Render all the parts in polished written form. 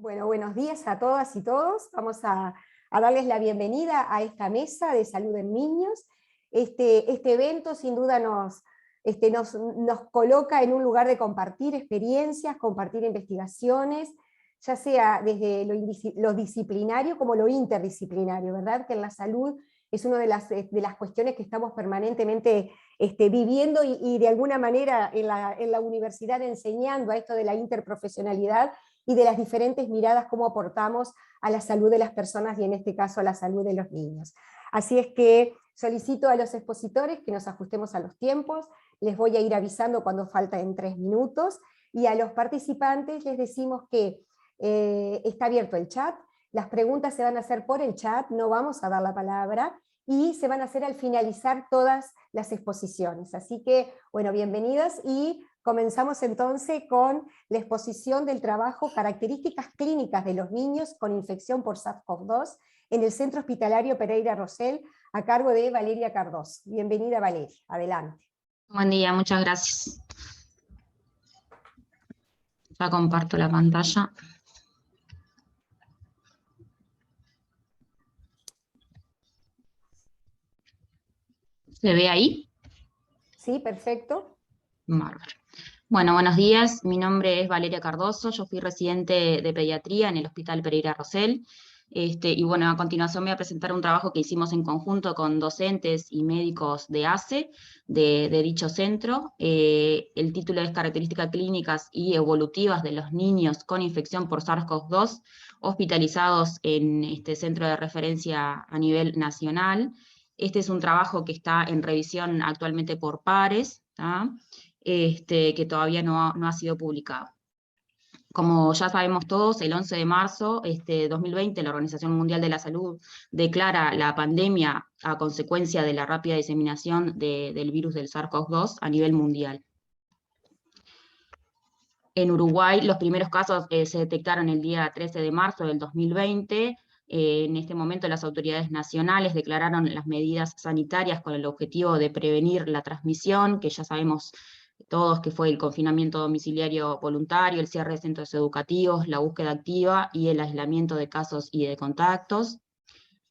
Bueno, buenos días a todas y todos. Vamos a darles la bienvenida a esta mesa de salud en niños. Este evento sin duda nos coloca en un lugar de compartir experiencias, compartir investigaciones, ya sea desde lo disciplinario como lo interdisciplinario, ¿verdad? Que en la salud es una de las cuestiones que estamos permanentemente viviendo y de alguna manera en la universidad enseñando a esto de la interprofesionalidad y de las diferentes miradas cómo aportamos a la salud de las personas y en este caso a la salud de los niños. Así es que solicito a los expositores que nos ajustemos a los tiempos, les voy a ir avisando cuando faltan 3 minutos, y a los participantes les decimos que está abierto el chat, las preguntas se van a hacer por el chat, no vamos a dar la palabra, y se van a hacer al finalizar todas las exposiciones. Así que, bueno, bienvenidas y comenzamos entonces con la exposición del trabajo Características clínicas de los niños con infección por SARS-CoV-2 en el Centro Hospitalario Pereira Rosell, a cargo de Valeria Cardoso. Bienvenida, Valeria, adelante. Buen día, muchas gracias. Ya comparto la pantalla. ¿Se ve ahí? Sí, perfecto. Bárbaro. Bueno, buenos días. Mi nombre es Valeria Cardoso. Yo fui residente de pediatría en el Hospital Pereira Rosell. Y bueno, a continuación voy a presentar un trabajo que hicimos en conjunto con docentes y médicos de ACE, de dicho centro. El título es Características clínicas y evolutivas de los niños con infección por SARS-CoV-2 hospitalizados en este centro de referencia a nivel nacional. Este es un trabajo que está en revisión actualmente por pares, ¿tá? Que todavía no ha sido publicado. Como ya sabemos todos, el 11 de marzo de 2020 la Organización Mundial de la Salud declara la pandemia a consecuencia de la rápida diseminación del virus del SARS-CoV-2 a nivel mundial. En Uruguay los primeros casos se detectaron el día 13 de marzo del 2020. En este momento las autoridades nacionales declararon las medidas sanitarias con el objetivo de prevenir la transmisión, que ya sabemos todos que fue el confinamiento domiciliario voluntario, el cierre de centros educativos, la búsqueda activa y el aislamiento de casos y de contactos.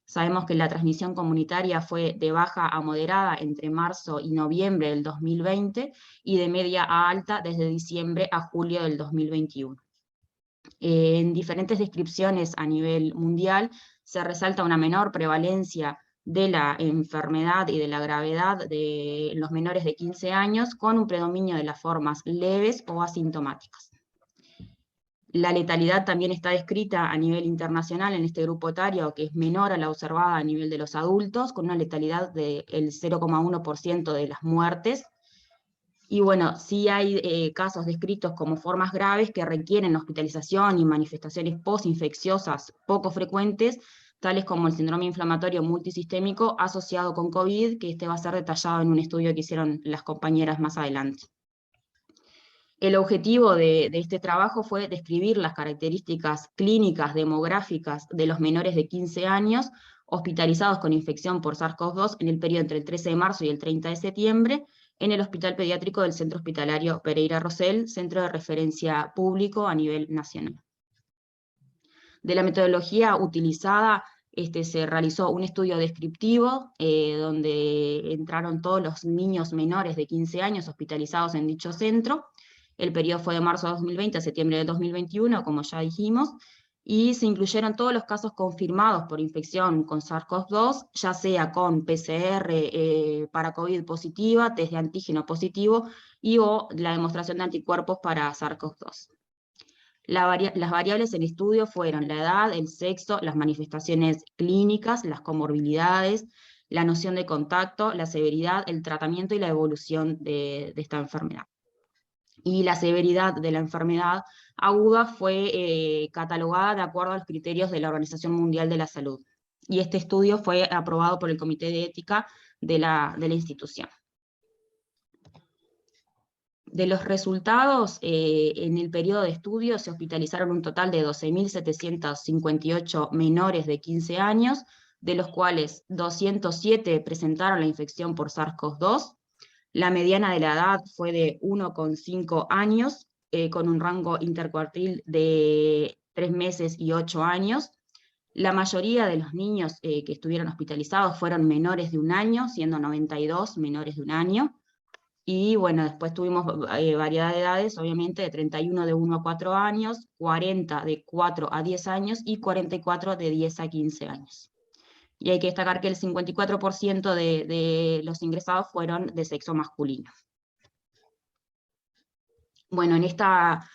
Sabemos que la transmisión comunitaria fue de baja a moderada entre marzo y noviembre del 2020 y de media a alta desde diciembre a julio del 2021. En diferentes descripciones a nivel mundial se resalta una menor prevalencia de la enfermedad y de la gravedad de los menores de 15 años, con un predominio de las formas leves o asintomáticas. La letalidad también está descrita a nivel internacional en este grupo etario, que es menor a la observada a nivel de los adultos, con una letalidad del 0,1% de las muertes. Y bueno, sí hay casos descritos como formas graves que requieren hospitalización y manifestaciones postinfecciosas poco frecuentes, tales como el síndrome inflamatorio multisistémico asociado con COVID, que va a ser detallado en un estudio que hicieron las compañeras más adelante. El objetivo de este trabajo fue describir las características clínicas demográficas de los menores de 15 años hospitalizados con infección por SARS-CoV-2 en el periodo entre el 13 de marzo y el 30 de septiembre en el Hospital Pediátrico del Centro Hospitalario Pereira Rosell, centro de referencia público a nivel nacional. De la metodología utilizada, se realizó un estudio descriptivo donde entraron todos los niños menores de 15 años hospitalizados en dicho centro. El periodo fue de marzo de 2020 a septiembre de 2021, como ya dijimos, y se incluyeron todos los casos confirmados por infección con SARS-CoV-2, ya sea con PCR para COVID positiva, test de antígeno positivo o la demostración de anticuerpos para SARS-CoV-2. Las variables en estudio fueron la edad, el sexo, las manifestaciones clínicas, las comorbilidades, la noción de contacto, la severidad, el tratamiento y la evolución de esta enfermedad. Y la severidad de la enfermedad aguda fue catalogada de acuerdo a los criterios de la Organización Mundial de la Salud. Y este estudio fue aprobado por el Comité de Ética de la institución. De los resultados, en el periodo de estudio se hospitalizaron un total de 12.758 menores de 15 años, de los cuales 207 presentaron la infección por SARS-CoV-2. La mediana de la edad fue de 1,5 años, con un rango intercuartil de 3 meses y 8 años. La mayoría de los niños que estuvieron hospitalizados fueron menores de 1 año, siendo 92 menores de 1 año. Y bueno, después tuvimos variedad de edades, obviamente, de 31 de 1 a 4 años, 40 de 4 a 10 años y 44 de 10 a 15 años. Y hay que destacar que el 54% de los ingresados fueron de sexo masculino. Bueno, en esta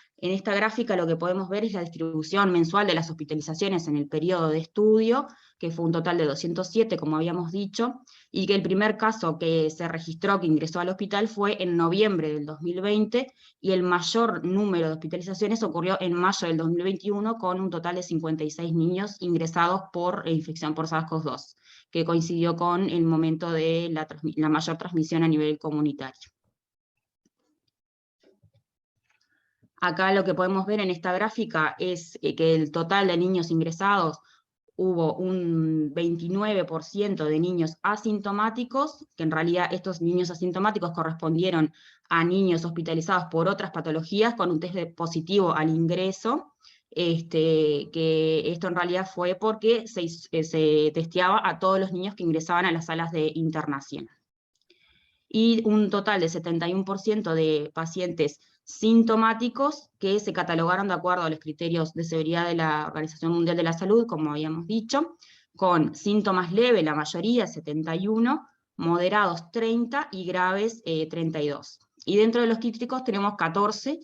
gráfica lo que podemos ver es la distribución mensual de las hospitalizaciones en el periodo de estudio, que fue un total de 207, como habíamos dicho, y que el primer caso que se registró que ingresó al hospital fue en noviembre del 2020, y el mayor número de hospitalizaciones ocurrió en mayo del 2021, con un total de 56 niños ingresados por infección por SARS-CoV-2, que coincidió con el momento de la mayor transmisión a nivel comunitario. Acá lo que podemos ver en esta gráfica es que el total de niños ingresados, hubo un 29% de niños asintomáticos, que en realidad estos niños asintomáticos correspondieron a niños hospitalizados por otras patologías con un test positivo al ingreso, que esto en realidad fue porque se testeaba a todos los niños que ingresaban a las salas de internación. Y un total de 71% de pacientes sintomáticos que se catalogaron de acuerdo a los criterios de severidad de la Organización Mundial de la Salud, como habíamos dicho, con síntomas leves, la mayoría, 71, moderados 30 y graves 32. Y dentro de los críticos tenemos 14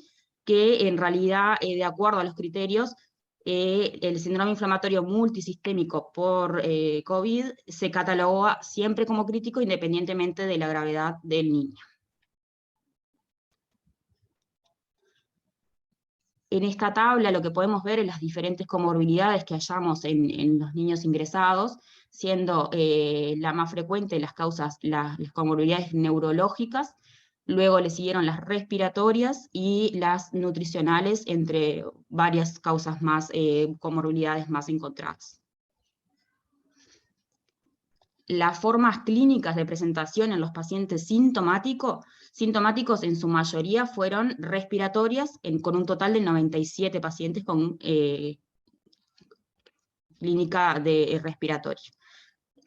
que en realidad, de acuerdo a los criterios, el síndrome inflamatorio multisistémico por COVID se catalogó siempre como crítico independientemente de la gravedad del niño. En esta tabla lo que podemos ver es las diferentes comorbilidades que hallamos en los niños ingresados, siendo la más frecuente las comorbilidades neurológicas, luego le siguieron las respiratorias y las nutricionales, entre varias causas más, comorbilidades más encontradas. Las formas clínicas de presentación en los pacientes sintomáticos en su mayoría fueron respiratorias, con un total de 97 pacientes con clínica de respiratoria.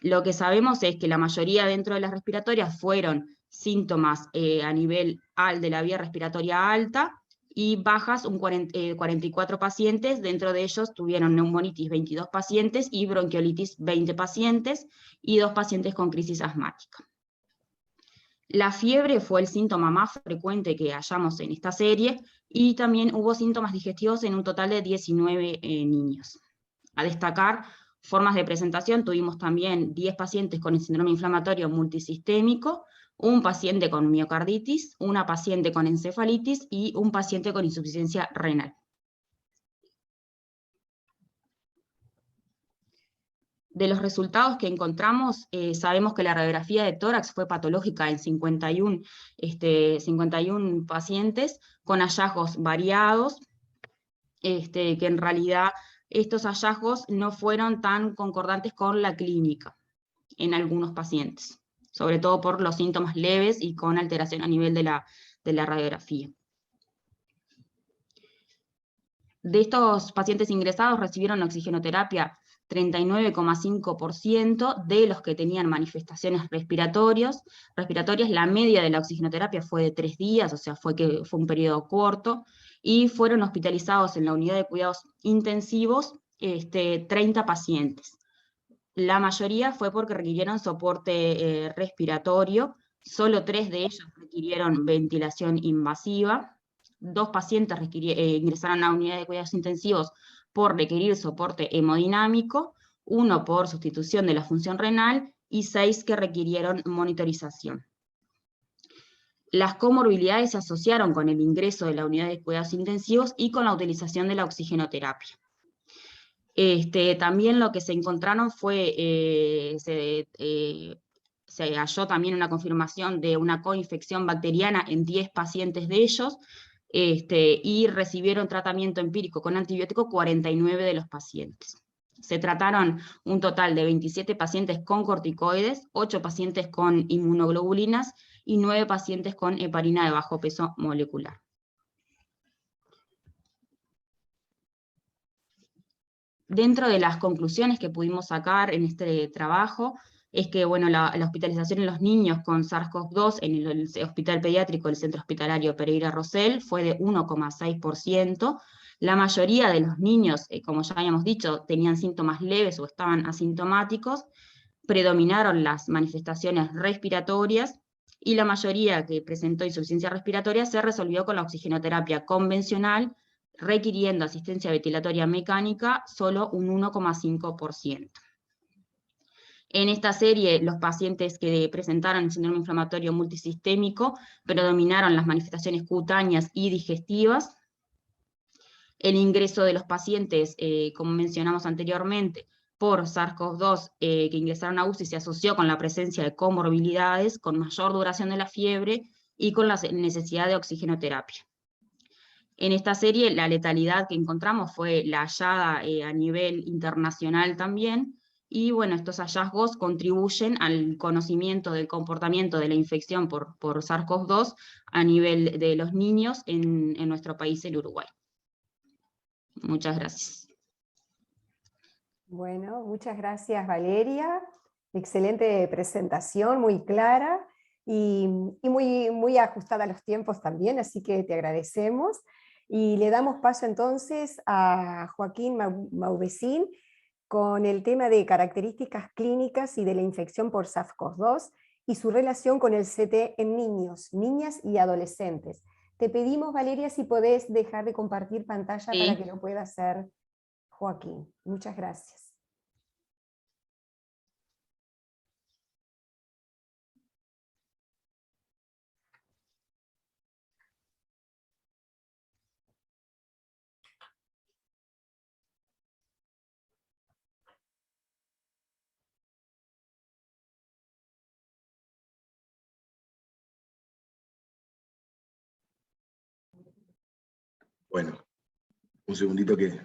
Lo que sabemos es que la mayoría dentro de las respiratorias fueron síntomas a nivel de la vía respiratoria alta, y bajas 44 pacientes, dentro de ellos tuvieron neumonitis 22 pacientes y bronquiolitis 20 pacientes, y 2 pacientes con crisis asmática. La fiebre fue el síntoma más frecuente que hallamos en esta serie, y también hubo síntomas digestivos en un total de 19 niños. A destacar formas de presentación, tuvimos también 10 pacientes con el síndrome inflamatorio multisistémico, un paciente con miocarditis, una paciente con encefalitis y un paciente con insuficiencia renal. De los resultados que encontramos, sabemos que la radiografía de tórax fue patológica en 51 pacientes, con hallazgos variados, que en realidad estos hallazgos no fueron tan concordantes con la clínica en algunos pacientes, sobre todo por los síntomas leves y con alteración a nivel de la radiografía. De estos pacientes ingresados recibieron oxigenoterapia 39,5% de los que tenían manifestaciones respiratorias. La media de la oxigenoterapia fue de 3 días, o sea, fue un periodo corto, y fueron hospitalizados en la unidad de cuidados intensivos 30 pacientes. La mayoría fue porque requirieron soporte respiratorio, solo 3 de ellos requirieron ventilación invasiva, 2 pacientes ingresaron a la unidad de cuidados intensivos por requerir soporte hemodinámico, 1 por sustitución de la función renal, y 6 que requirieron monitorización. Las comorbilidades se asociaron con el ingreso de la unidad de cuidados intensivos y con la utilización de la oxigenoterapia. También lo que se encontraron fue, se halló también una confirmación de una coinfección bacteriana en 10 pacientes de ellos, y recibieron tratamiento empírico con antibiótico 49 de los pacientes. Se trataron un total de 27 pacientes con corticoides, 8 pacientes con inmunoglobulinas y 9 pacientes con heparina de bajo peso molecular. Dentro de las conclusiones que pudimos sacar en este trabajo, es que bueno, la hospitalización en los niños con SARS-CoV-2 en el hospital pediátrico del Centro Hospitalario Pereira Rosell fue de 1,6%. La mayoría de los niños, como ya habíamos dicho, tenían síntomas leves o estaban asintomáticos, predominaron las manifestaciones respiratorias, y la mayoría que presentó insuficiencia respiratoria se resolvió con la oxigenoterapia convencional, requiriendo asistencia ventilatoria mecánica solo un 1,5%. En esta serie, los pacientes que presentaron el síndrome inflamatorio multisistémico predominaron las manifestaciones cutáneas y digestivas. El ingreso de los pacientes, como mencionamos anteriormente, por SARS-CoV-2 que ingresaron a UCI se asoció con la presencia de comorbilidades, con mayor duración de la fiebre y con la necesidad de oxigenoterapia. En esta serie, la letalidad que encontramos fue la hallada a nivel internacional también, y bueno, estos hallazgos contribuyen al conocimiento del comportamiento de la infección por SARS-CoV-2 a nivel de los niños en nuestro país, el Uruguay. Muchas gracias. Bueno, muchas gracias, Valeria. Excelente presentación, muy clara y muy ajustada a los tiempos también, así que te agradecemos. Y le damos paso entonces a Joaquín Mauvecín con el tema de características clínicas y de la infección por SARS-CoV-2 y su relación con el CT en niños, niñas y adolescentes. Te pedimos, Valeria, si podés dejar de compartir pantalla para que lo pueda hacer Joaquín. Muchas gracias. Bueno, un segundito que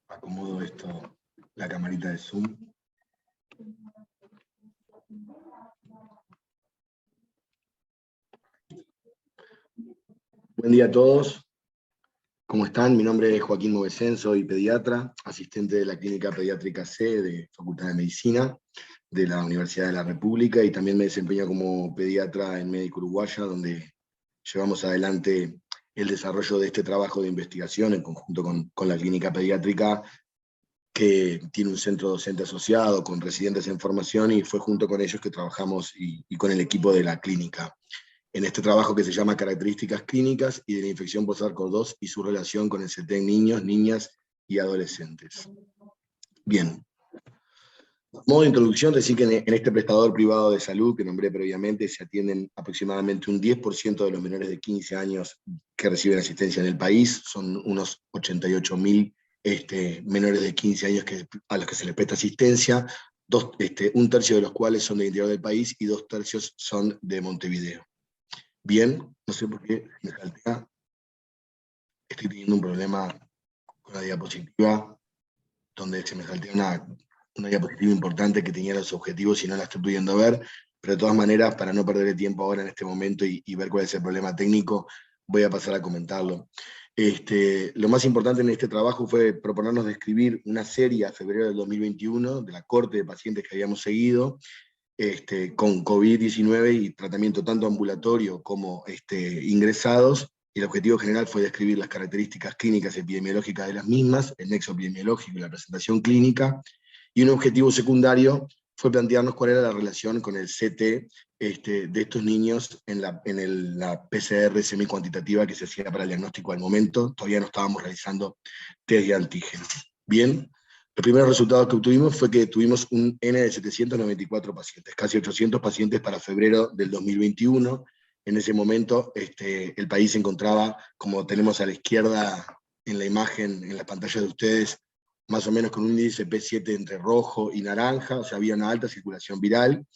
acomodo esto, la camarita de Zoom. Buen día a todos. ¿Cómo están? Mi nombre es Joaquín Mauvecín, soy pediatra, asistente de la Clínica Pediátrica C de Facultad de Medicina de la Universidad de la República, y también me desempeño como pediatra en Médica Uruguaya, donde llevamos adelante el desarrollo de este trabajo de investigación en conjunto con la Clínica Pediátrica, que tiene un centro docente asociado con residentes en formación, y fue junto con ellos que trabajamos y con el equipo de la clínica en este trabajo que se llama Características Clínicas y de la infección por SARS-CoV-2 y su relación con el CT en niños, niñas y adolescentes. Bien. Modo de introducción, decir que en este prestador privado de salud que nombré previamente se atienden aproximadamente un 10% de los menores de 15 años que reciben asistencia en el país. Son unos 88.000 menores de 15 años a los que se les presta asistencia, un tercio de los cuales son del interior del país y 2 tercios son de Montevideo. Bien, no sé por qué me saltea. Estoy teniendo un problema con la diapositiva, donde se me saltea una diapositiva importante que tenía los objetivos y no la estoy pudiendo ver, pero de todas maneras, para no perder el tiempo ahora en este momento y ver cuál es el problema técnico, voy a pasar a comentarlo. Lo más importante en este trabajo fue proponernos describir una serie a febrero del 2021 de la corte de pacientes que habíamos seguido, con COVID-19 y tratamiento tanto ambulatorio como ingresados, y el objetivo general fue describir las características clínicas epidemiológicas de las mismas, el nexo epidemiológico y la presentación clínica, y un objetivo secundario fue plantearnos cuál era la relación con el CT de estos niños en la PCR semicuantitativa que se hacía para el diagnóstico al momento. Todavía no estábamos realizando test de antígenos. Bien. Los primeros resultados que obtuvimos fue que tuvimos un N de 794 pacientes, casi 800 pacientes para febrero del 2021. En ese momento el país se encontraba, como tenemos a la izquierda en la imagen, en la pantalla de ustedes, más o menos con un índice P7 entre rojo y naranja, o sea, había una alta circulación viral.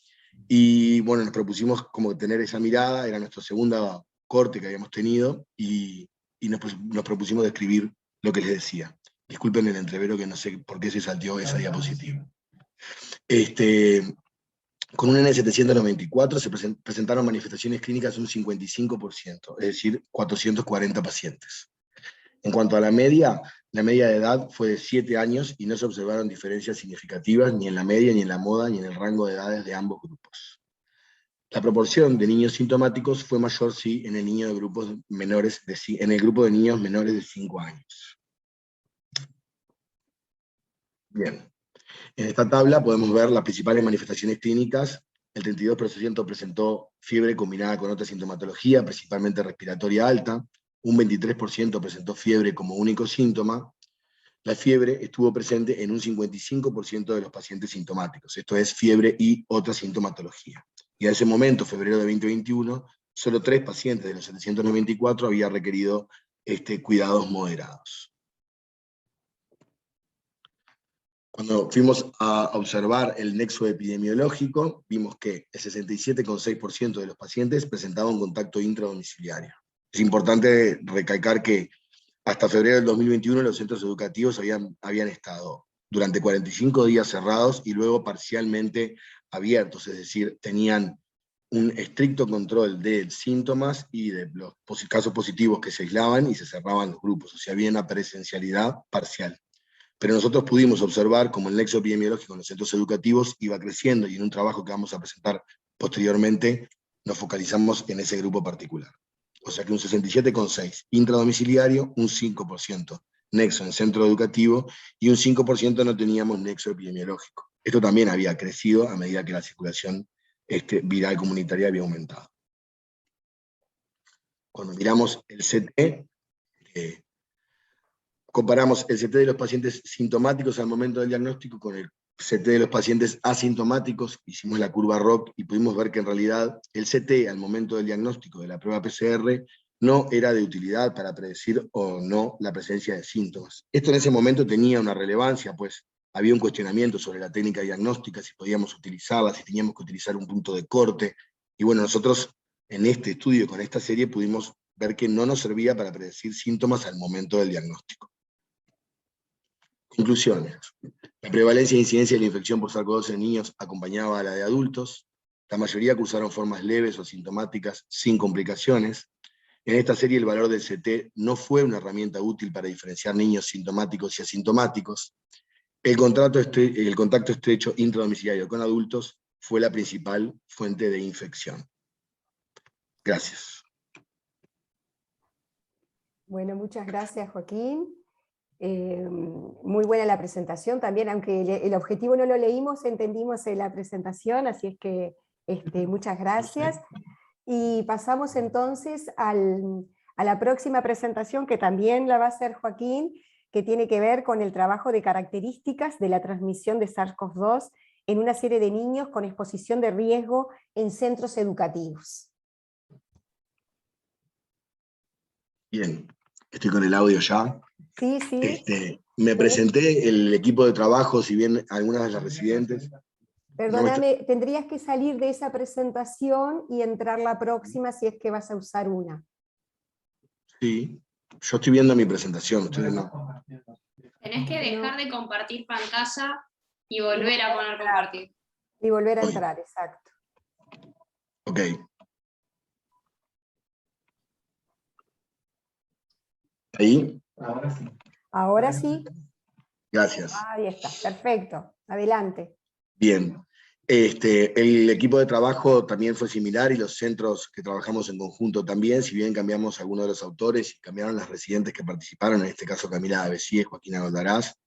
Y bueno, nos propusimos como tener esa mirada, era nuestra segunda corte que habíamos tenido, y nos propusimos describir lo que les decía. Disculpen el entrevero, que no sé por qué se salteó esa diapositiva. Con un N794 se presentaron manifestaciones clínicas un 55%, es decir, 440 pacientes. En cuanto a la media de edad fue de 7 años y no se observaron diferencias significativas ni en la media, ni en la moda, ni en el rango de edades de ambos grupos. La proporción de niños sintomáticos fue mayor, sí, en el grupo de niños menores de 5 años. Bien. En esta tabla podemos ver las principales manifestaciones clínicas. El 32% presentó fiebre combinada con otra sintomatología, principalmente respiratoria alta. Un 23% presentó fiebre como único síntoma. La fiebre estuvo presente en un 55% de los pacientes sintomáticos, esto es fiebre y otra sintomatología. Y a ese momento, febrero de 2021, solo 3 pacientes de los 794 habían requerido cuidados moderados. Cuando fuimos a observar el nexo epidemiológico, vimos que el 67,6% de los pacientes presentaban un contacto intradomiciliario. Es importante recalcar que hasta febrero del 2021 los centros educativos habían estado durante 45 días cerrados y luego parcialmente abiertos, es decir, tenían un estricto control de síntomas y de los casos positivos que se aislaban y se cerraban los grupos, o sea, había una presencialidad parcial. Pero nosotros pudimos observar cómo el nexo epidemiológico en los centros educativos iba creciendo y en un trabajo que vamos a presentar posteriormente nos focalizamos en ese grupo particular. O sea que un 67,6% intradomiciliario, un 5% nexo en centro educativo y un 5% no teníamos nexo epidemiológico. Esto también había crecido a medida que la circulación viral comunitaria había aumentado. Cuando miramos el CT, comparamos el CT de los pacientes sintomáticos al momento del diagnóstico con el CT de los pacientes asintomáticos, hicimos la curva ROC y pudimos ver que en realidad el CT al momento del diagnóstico de la prueba PCR no era de utilidad para predecir o no la presencia de síntomas. Esto en ese momento tenía una relevancia, pues había un cuestionamiento sobre la técnica diagnóstica, si podíamos utilizarla, si teníamos que utilizar un punto de corte, y bueno, nosotros en este estudio, con esta serie, pudimos ver que no nos servía para predecir síntomas al momento del diagnóstico. Conclusiones. La prevalencia e incidencia de la infección por SARS-CoV-2 en niños acompañaba a la de adultos. La mayoría cursaron formas leves o asintomáticas sin complicaciones. En esta serie el valor del CT no fue una herramienta útil para diferenciar niños sintomáticos y asintomáticos. El contacto estrecho intradomiciliario con adultos fue la principal fuente de infección. Gracias. Bueno, muchas gracias, Joaquín. Muy buena la presentación también, aunque el objetivo no lo leímos, entendimos la presentación, así es que muchas gracias. Y pasamos entonces a la próxima presentación, que también la va a hacer Joaquín, que tiene que ver con el trabajo de características de la transmisión de SARS-CoV-2 en una serie de niños con exposición de riesgo en centros educativos. Bien, estoy con el audio ya. Sí, sí. Me presenté el equipo de trabajo, si bien algunas de las residentes. Perdóname, tendrías que salir de esa presentación y entrar la próxima si es que vas a usar una. Sí, yo estoy viendo mi presentación, ustedes no. Tenés que dejar de compartir pantalla y volver a poner compartir. Y volver a entrar, exacto. Ok. ¿Ahí? Ahora sí. Ahora sí. Gracias. Ahí está, perfecto. Adelante. Bien. El equipo de trabajo también fue similar y los centros que trabajamos en conjunto también, si bien cambiamos algunos de los autores y cambiaron las residentes que participaron, en este caso Camila Avesí y Joaquina Goldarás,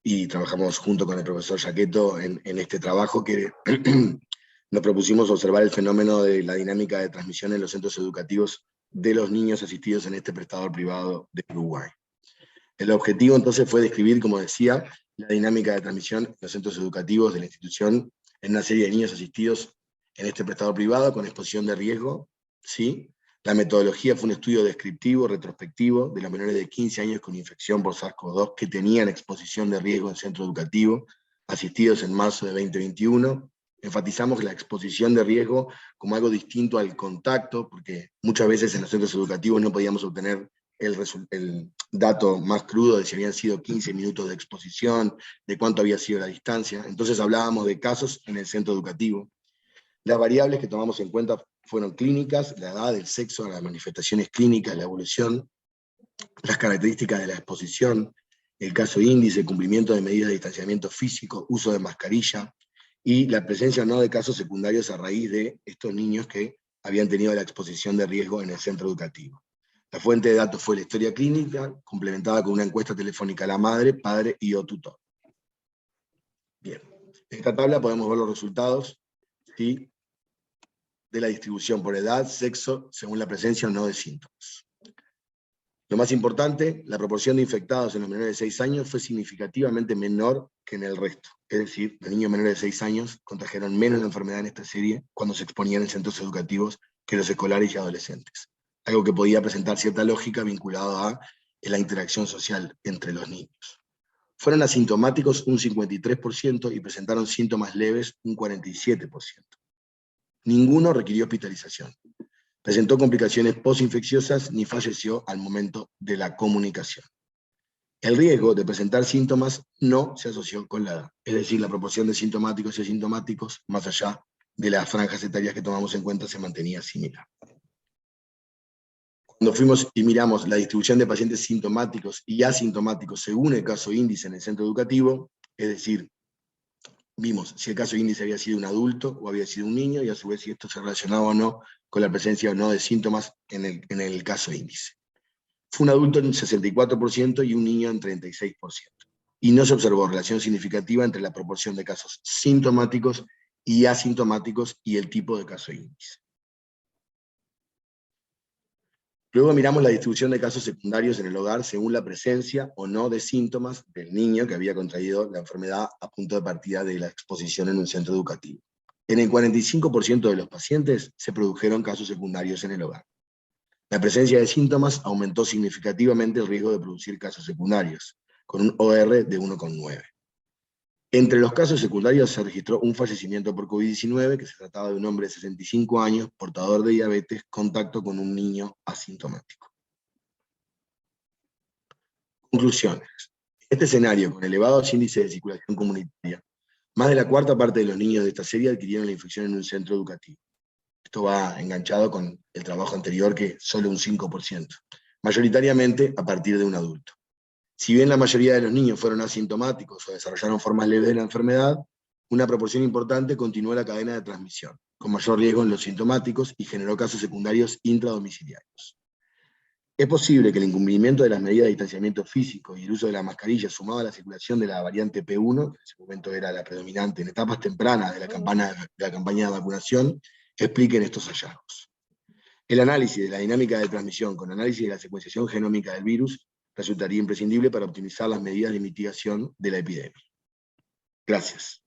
y trabajamos junto con el profesor Yaqueto en este trabajo que nos propusimos observar el fenómeno de la dinámica de transmisión en los centros educativos de los niños asistidos en este prestador privado de Uruguay. El objetivo entonces fue describir, como decía, la dinámica de transmisión en los centros educativos de la institución en una serie de niños asistidos en este prestador privado con exposición de riesgo, ¿sí? La metodología fue un estudio descriptivo, retrospectivo, de los menores de 15 años con infección por SARS-CoV-2 que tenían exposición de riesgo en centro educativo, asistidos en marzo de 2021. Enfatizamos la exposición de riesgo como algo distinto al contacto, porque muchas veces en los centros educativos no podíamos obtener el dato más crudo de si habían sido 15 minutos de exposición, de cuánto había sido la distancia. Entonces hablábamos de casos en el centro educativo. Las variables que tomamos en cuenta fueron clínicas, la edad, el sexo, las manifestaciones clínicas, la evolución, las características de la exposición, el caso índice, cumplimiento de medidas de distanciamiento físico, uso de mascarilla, y la presencia o no de casos secundarios a raíz de estos niños que habían tenido la exposición de riesgo en el centro educativo. La fuente de datos fue la historia clínica, complementada con una encuesta telefónica a la madre, padre y o tutor. Bien, en esta tabla podemos ver los resultados, ¿sí?, de la distribución por edad, sexo, según la presencia o no de síntomas. Lo más importante, la proporción de infectados en los menores de 6 años fue significativamente menor que en el resto. Es decir, los niños menores de 6 años contrajeron menos la enfermedad en esta serie cuando se exponían en centros educativos que los escolares y adolescentes. Algo que podía presentar cierta lógica vinculado a la interacción social entre los niños. Fueron asintomáticos un 53% y presentaron síntomas leves un 47%. Ninguno requirió hospitalización. Presentó complicaciones postinfecciosas ni falleció al momento de la comunicación. El riesgo de presentar síntomas no se asoció con la edad, es decir, la proporción de sintomáticos y asintomáticos, más allá de las franjas etarias que tomamos en cuenta, se mantenía similar. Cuando fuimos y miramos la distribución de pacientes sintomáticos y asintomáticos según el caso índice en el centro educativo, es decir, vimos si el caso índice había sido un adulto o había sido un niño, y a su vez si esto se relacionaba o no con la presencia o no de síntomas en el caso índice. Fue un adulto en 64% y un niño en 36%. Y no se observó relación significativa entre la proporción de casos sintomáticos y asintomáticos y el tipo de caso índice. Luego miramos la distribución de casos secundarios en el hogar según la presencia o no de síntomas del niño que había contraído la enfermedad a punto de partida de la exposición en un centro educativo. En el 45% de los pacientes se produjeron casos secundarios en el hogar. La presencia de síntomas aumentó significativamente el riesgo de producir casos secundarios, con un OR de 1,9. Entre los casos secundarios se registró un fallecimiento por COVID-19, que se trataba de un hombre de 65 años, portador de diabetes, contacto con un niño asintomático. Conclusiones. Este escenario, con elevados índices de circulación comunitaria, más de la cuarta parte de los niños de esta serie adquirieron la infección en un centro educativo. Esto va enganchado con el trabajo anterior, que solo un 5%, mayoritariamente a partir de un adulto. Si bien la mayoría de los niños fueron asintomáticos o desarrollaron formas leves de la enfermedad, una proporción importante continuó la cadena de transmisión, con mayor riesgo en los sintomáticos, y generó casos secundarios intradomiciliarios. Es posible que el incumplimiento de las medidas de distanciamiento físico y el uso de la mascarilla, sumado a la circulación de la variante P1, que en ese momento era la predominante en etapas tempranas de la campaña de vacunación, expliquen estos hallazgos. El análisis de la dinámica de transmisión con análisis de la secuenciación genómica del virus resultaría imprescindible para optimizar las medidas de mitigación de la epidemia. Gracias.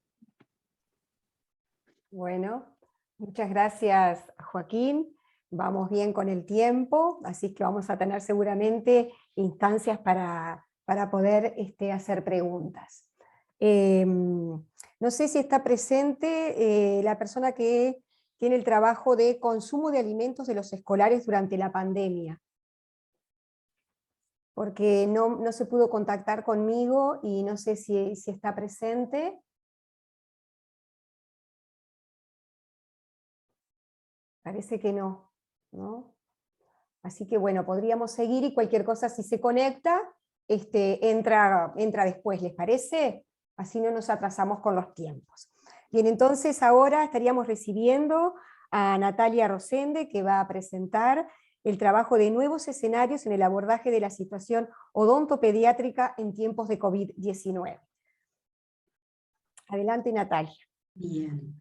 Bueno, muchas gracias, Joaquín. Vamos bien con el tiempo, así que vamos a tener seguramente instancias para poder hacer preguntas. No sé si está presente la persona que tiene el trabajo de consumo de alimentos de los escolares durante la pandemia, porque no se pudo contactar conmigo y no sé si está presente. Parece que no, ¿no? Así que bueno, podríamos seguir, y cualquier cosa, si se conecta, entra después, ¿les parece? Así no nos atrasamos con los tiempos. Bien, entonces ahora estaríamos recibiendo a Natalia Rosende, que va a presentar el trabajo de nuevos escenarios en el abordaje de la situación odontopediátrica en tiempos de COVID-19. Adelante, Natalia. Bien.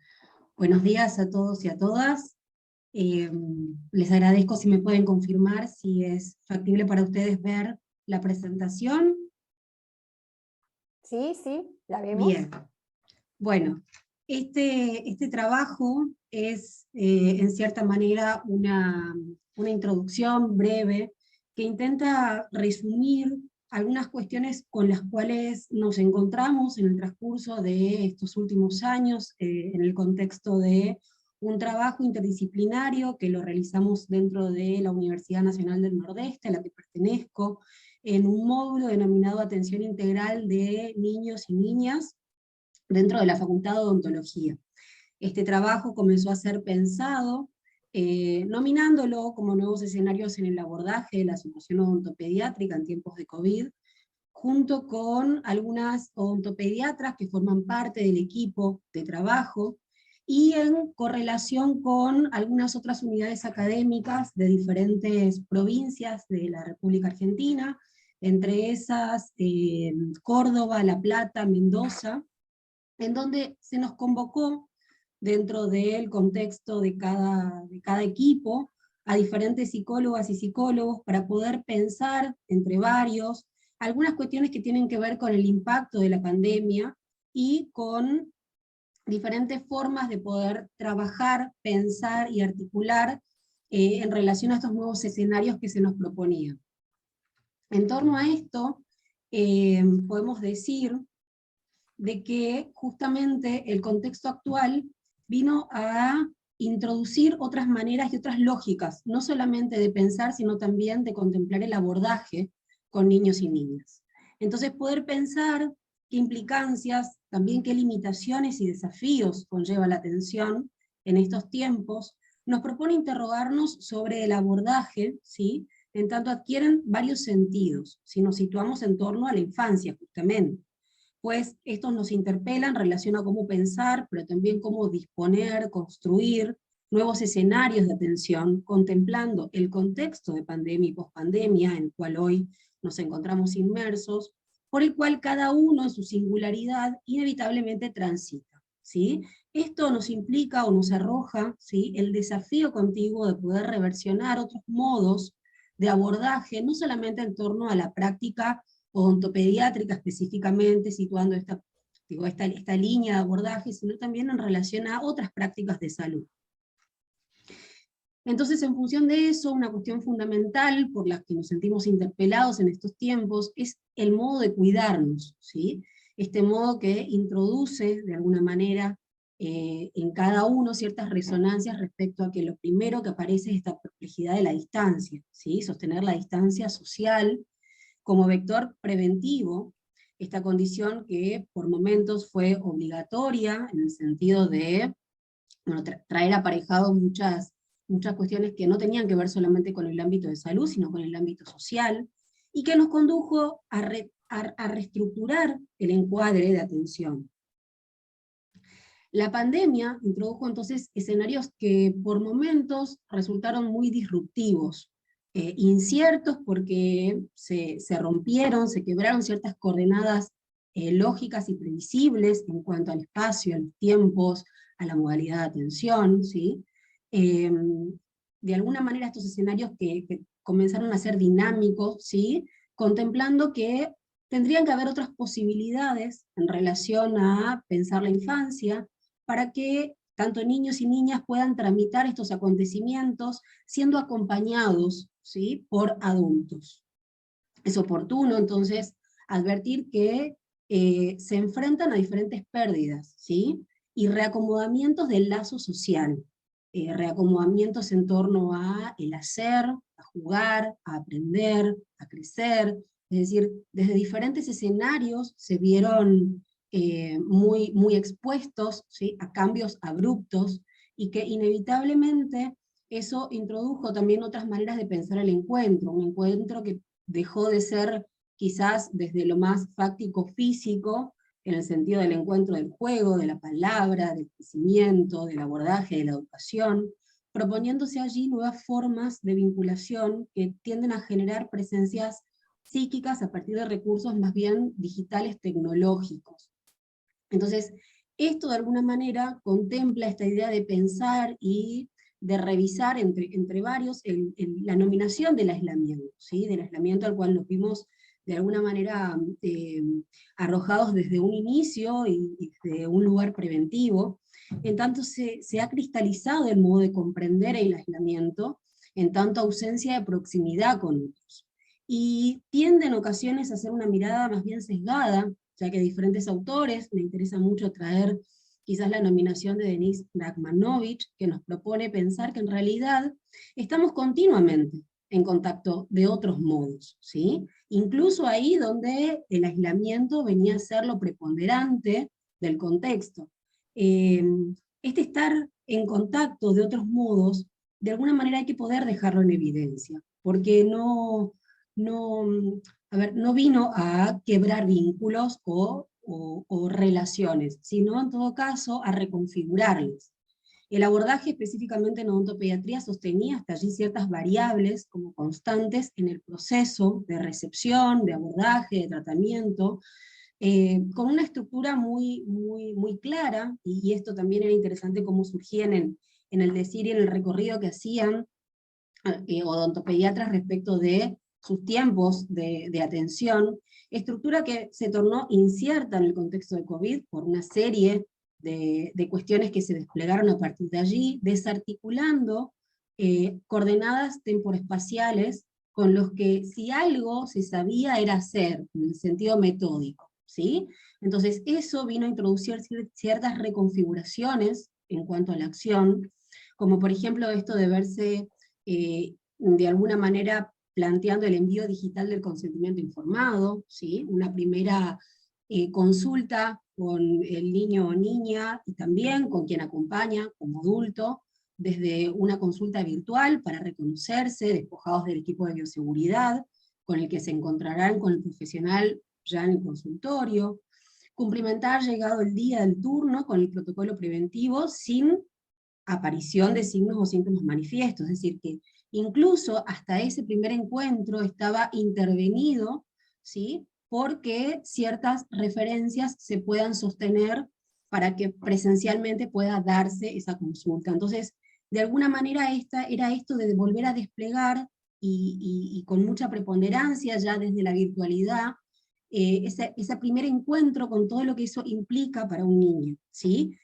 Buenos días a todos y a todas. Les agradezco si me pueden confirmar si es factible para ustedes ver la presentación. Sí, la vemos. Bien. Bueno, este trabajo es en cierta manera una introducción breve que intenta resumir algunas cuestiones con las cuales nos encontramos en el transcurso de estos últimos años, en el contexto de un trabajo interdisciplinario que lo realizamos dentro de la Universidad Nacional del Nordeste, a la que pertenezco, en un módulo denominado Atención Integral de Niños y Niñas, dentro de la Facultad de Odontología. Este trabajo comenzó a ser pensado nominándolo como nuevos escenarios en el abordaje de la situación odontopediátrica en tiempos de COVID, junto con algunas odontopediatras que forman parte del equipo de trabajo, y en correlación con algunas otras unidades académicas de diferentes provincias de la República Argentina, entre esas Córdoba, La Plata, Mendoza, en donde se nos convocó, dentro del contexto de cada equipo, a diferentes psicólogas y psicólogos para poder pensar entre varios algunas cuestiones que tienen que ver con el impacto de la pandemia y con diferentes formas de poder trabajar, pensar y articular en relación a estos nuevos escenarios que se nos proponían. En torno a esto, podemos decir de que justamente el contexto actual vino a introducir otras maneras y otras lógicas, no solamente de pensar, sino también de contemplar el abordaje con niños y niñas. Entonces poder pensar qué implicancias, también qué limitaciones y desafíos conlleva la atención en estos tiempos, nos propone interrogarnos sobre el abordaje, ¿sí?, en tanto adquieren varios sentidos, si nos situamos en torno a la infancia justamente, pues estos nos interpelan en relación a cómo pensar, pero también cómo disponer, construir nuevos escenarios de atención, contemplando el contexto de pandemia y pospandemia en el cual hoy nos encontramos inmersos, por el cual cada uno en su singularidad inevitablemente transita, ¿sí? Esto nos implica o nos arroja, ¿sí?, el desafío contiguo de poder reversionar otros modos de abordaje, no solamente en torno a la práctica odontopediátrica específicamente, situando esta línea de abordaje, sino también en relación a otras prácticas de salud. Entonces, en función de eso, una cuestión fundamental por la que nos sentimos interpelados en estos tiempos es el modo de cuidarnos, ¿sí? Este modo que introduce, de alguna manera, en cada uno ciertas resonancias respecto a que lo primero que aparece es esta perplejidad de la distancia, ¿sí? Sostener la distancia social como vector preventivo, esta condición que por momentos fue obligatoria, en el sentido de traer aparejado muchas cuestiones que no tenían que ver solamente con el ámbito de salud, sino con el ámbito social, y que nos condujo a reestructurar el encuadre de atención. La pandemia introdujo entonces escenarios que por momentos resultaron muy disruptivos, inciertos porque se rompieron, se quebraron ciertas coordenadas lógicas y previsibles en cuanto al espacio, a los tiempos, a la modalidad de atención, ¿sí? De alguna manera estos escenarios que comenzaron a ser dinámicos, ¿sí?, contemplando que tendrían que haber otras posibilidades en relación a pensar la infancia, para que tanto niños y niñas puedan tramitar estos acontecimientos siendo acompañados, ¿sí?, por adultos. Es oportuno entonces advertir que se enfrentan a diferentes pérdidas, ¿sí?, y reacomodamientos del lazo social, reacomodamientos en torno a el hacer, a jugar, a aprender, a crecer, es decir, desde diferentes escenarios se vieron muy expuestos, ¿sí?, a cambios abruptos, y que inevitablemente eso introdujo también otras maneras de pensar el encuentro, un encuentro que dejó de ser quizás desde lo más fáctico físico, en el sentido del encuentro del juego, de la palabra, del crecimiento, del abordaje, de la educación, proponiéndose allí nuevas formas de vinculación que tienden a generar presencias psíquicas a partir de recursos más bien digitales tecnológicos. Entonces, esto de alguna manera contempla esta idea de pensar y de revisar entre varios la nominación del aislamiento, ¿sí?, del aislamiento al cual nos vimos de alguna manera arrojados desde un inicio y desde un lugar preventivo. En tanto se ha cristalizado el modo de comprender el aislamiento, en tanto ausencia de proximidad con otros. Y tiende en ocasiones a ser una mirada más bien sesgada, ya que diferentes autores, me interesa mucho traer quizás la nominación de Denise Drakhmanovich, que nos propone pensar que en realidad estamos continuamente en contacto de otros modos, ¿sí?, incluso ahí donde el aislamiento venía a ser lo preponderante del contexto. Este estar en contacto de otros modos de alguna manera hay que poder dejarlo en evidencia, porque no vino a quebrar vínculos o relaciones, sino en todo caso a reconfigurarlos. El abordaje específicamente en odontopediatría sostenía hasta allí ciertas variables como constantes en el proceso de recepción, de abordaje, de tratamiento, con una estructura muy clara, y esto también era interesante cómo surgían en el decir y en el recorrido que hacían odontopediatras respecto de sus tiempos de atención, estructura que se tornó incierta en el contexto de COVID por una serie de cuestiones que se desplegaron a partir de allí, desarticulando coordenadas temporespaciales con los que si algo se sabía era hacer, en el sentido metódico, ¿sí? Entonces eso vino a introducir ciertas reconfiguraciones en cuanto a la acción, como por ejemplo esto de verse de alguna manera planteando el envío digital del consentimiento informado, ¿sí? Una primera consulta con el niño o niña, y también con quien acompaña como adulto, desde una consulta virtual para reconocerse, despojados del equipo de bioseguridad, con el que se encontrarán con el profesional ya en el consultorio, cumplimentar llegado el día del turno con el protocolo preventivo sin aparición de signos o síntomas manifiestos, es decir, que incluso hasta ese primer encuentro estaba intervenido, ¿sí?, porque ciertas referencias se puedan sostener para que presencialmente pueda darse esa consulta. Entonces, de alguna manera era esto de volver a desplegar, y con mucha preponderancia ya desde la virtualidad, ese primer encuentro con todo lo que eso implica para un niño, ¿sí?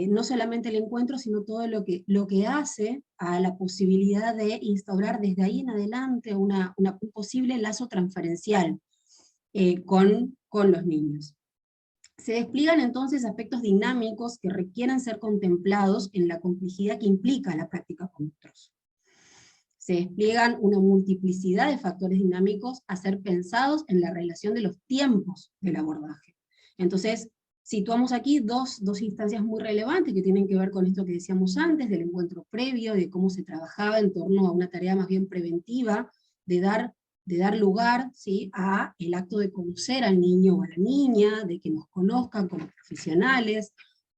No solamente el encuentro, sino todo lo que hace a la posibilidad de instaurar desde ahí en adelante un posible lazo transferencial con los niños. Se despliegan entonces aspectos dinámicos que requieren ser contemplados en la complejidad que implica la práctica con otros. Se despliegan una multiplicidad de factores dinámicos a ser pensados en la relación de los tiempos del abordaje. Entonces, situamos aquí dos instancias muy relevantes que tienen que ver con esto que decíamos antes, del encuentro previo, de cómo se trabajaba en torno a una tarea más bien preventiva, de dar lugar, ¿sí?, a el acto de conocer al niño o a la niña, de que nos conozcan como profesionales,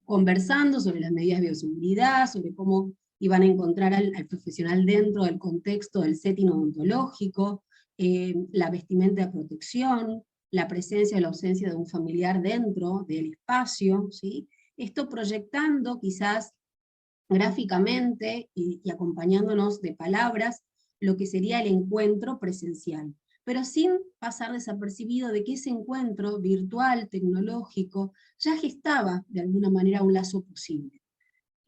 conversando sobre las medidas de bioseguridad, sobre cómo iban a encontrar al profesional dentro del contexto del setting odontológico, la vestimenta de protección, la presencia o la ausencia de un familiar dentro del espacio, ¿sí? Esto proyectando quizás gráficamente y acompañándonos de palabras lo que sería el encuentro presencial, pero sin pasar desapercibido de que ese encuentro virtual, tecnológico, ya gestaba de alguna manera un lazo posible.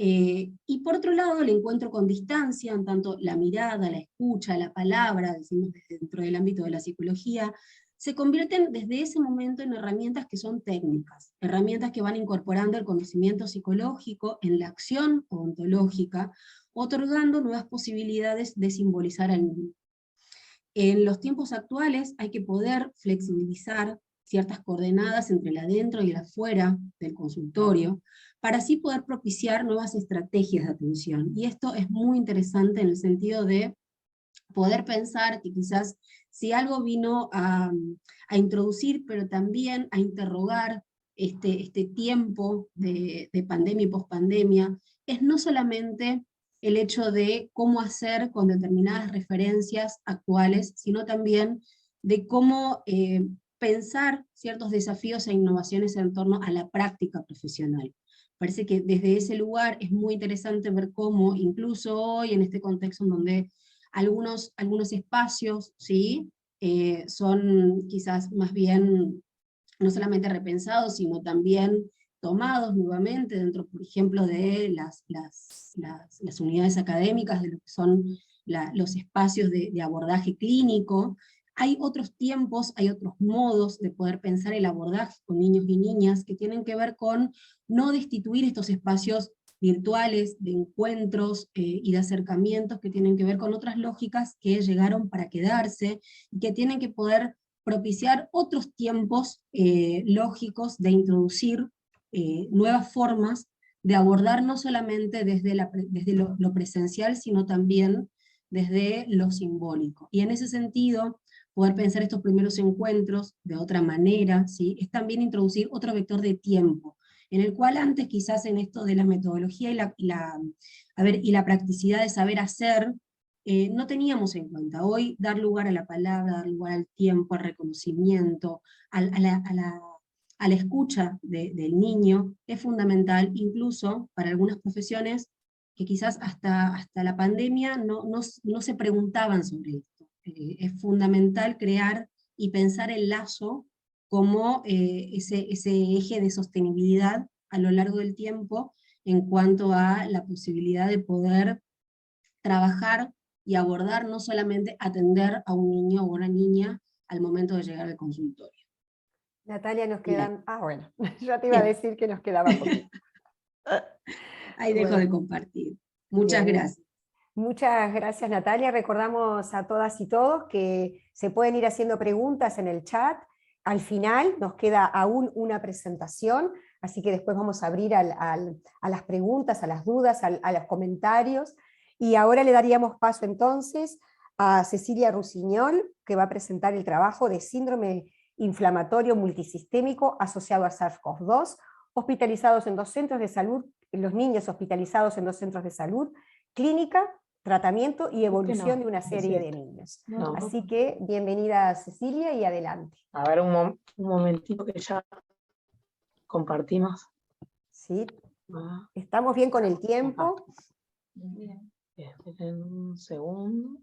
Y por otro lado, el encuentro con distancia, en tanto la mirada, la escucha, la palabra, decimos dentro del ámbito de la psicología, se convierten desde ese momento en herramientas que son técnicas, herramientas que van incorporando el conocimiento psicológico en la acción odontológica, otorgando nuevas posibilidades de simbolizar al niño. En los tiempos actuales hay que poder flexibilizar ciertas coordenadas entre el adentro y el afuera del consultorio, para así poder propiciar nuevas estrategias de atención. Y esto es muy interesante en el sentido de poder pensar que quizás si algo vino a introducir, pero también a interrogar este tiempo de pandemia y pospandemia, es no solamente el hecho de cómo hacer con determinadas referencias actuales, sino también de cómo pensar ciertos desafíos e innovaciones en torno a la práctica profesional. Parece que desde ese lugar es muy interesante ver cómo, incluso hoy, en este contexto en donde algunos espacios, ¿sí?, son quizás más bien no solamente repensados, sino también tomados nuevamente dentro, por ejemplo, de las unidades académicas, de lo que son los espacios de abordaje clínico. Hay otros tiempos, hay otros modos de poder pensar el abordaje con niños y niñas que tienen que ver con no destituir estos espacios virtuales de encuentros y de acercamientos que tienen que ver con otras lógicas que llegaron para quedarse, y que tienen que poder propiciar otros tiempos lógicos de introducir nuevas formas de abordar no solamente desde lo presencial, sino también desde lo simbólico. Y en ese sentido, poder pensar estos primeros encuentros de otra manera, ¿sí? Es también introducir otro vector de tiempo, en el cual antes quizás en esto de la metodología y la practicidad de saber hacer, no teníamos en cuenta. Hoy dar lugar a la palabra, dar lugar al tiempo, al reconocimiento, a la escucha del niño, es fundamental, incluso para algunas profesiones que quizás hasta la pandemia no se preguntaban sobre esto. Es fundamental crear y pensar el lazo como ese eje de sostenibilidad a lo largo del tiempo en cuanto a la posibilidad de poder trabajar y abordar, no solamente atender a un niño o una niña al momento de llegar al consultorio. Natalia, nos Bien. quedan... Ah, bueno, ya te iba a Bien. decir que nos quedaba poquito. Ahí dejo de compartir. Muchas Bien. gracias. Muchas gracias, Natalia. Recordamos a todas y todos que se pueden ir haciendo preguntas en el chat. Al final nos queda aún una presentación, así que después vamos a abrir a las preguntas, a las dudas, a los comentarios. Y ahora le daríamos paso entonces a Cecilia Rusiñol, que va a presentar el trabajo de síndrome inflamatorio multisistémico asociado a SARS-CoV-2, hospitalizados en 2 centros de salud, los niños hospitalizados en 2 centros de salud, clínica, tratamiento y evolución de una serie de niños. No. Así que bienvenida Cecilia y adelante. A ver, un momentito que ya compartimos. ¿Sí? ¿Estamos bien con el tiempo? Esperen un segundo.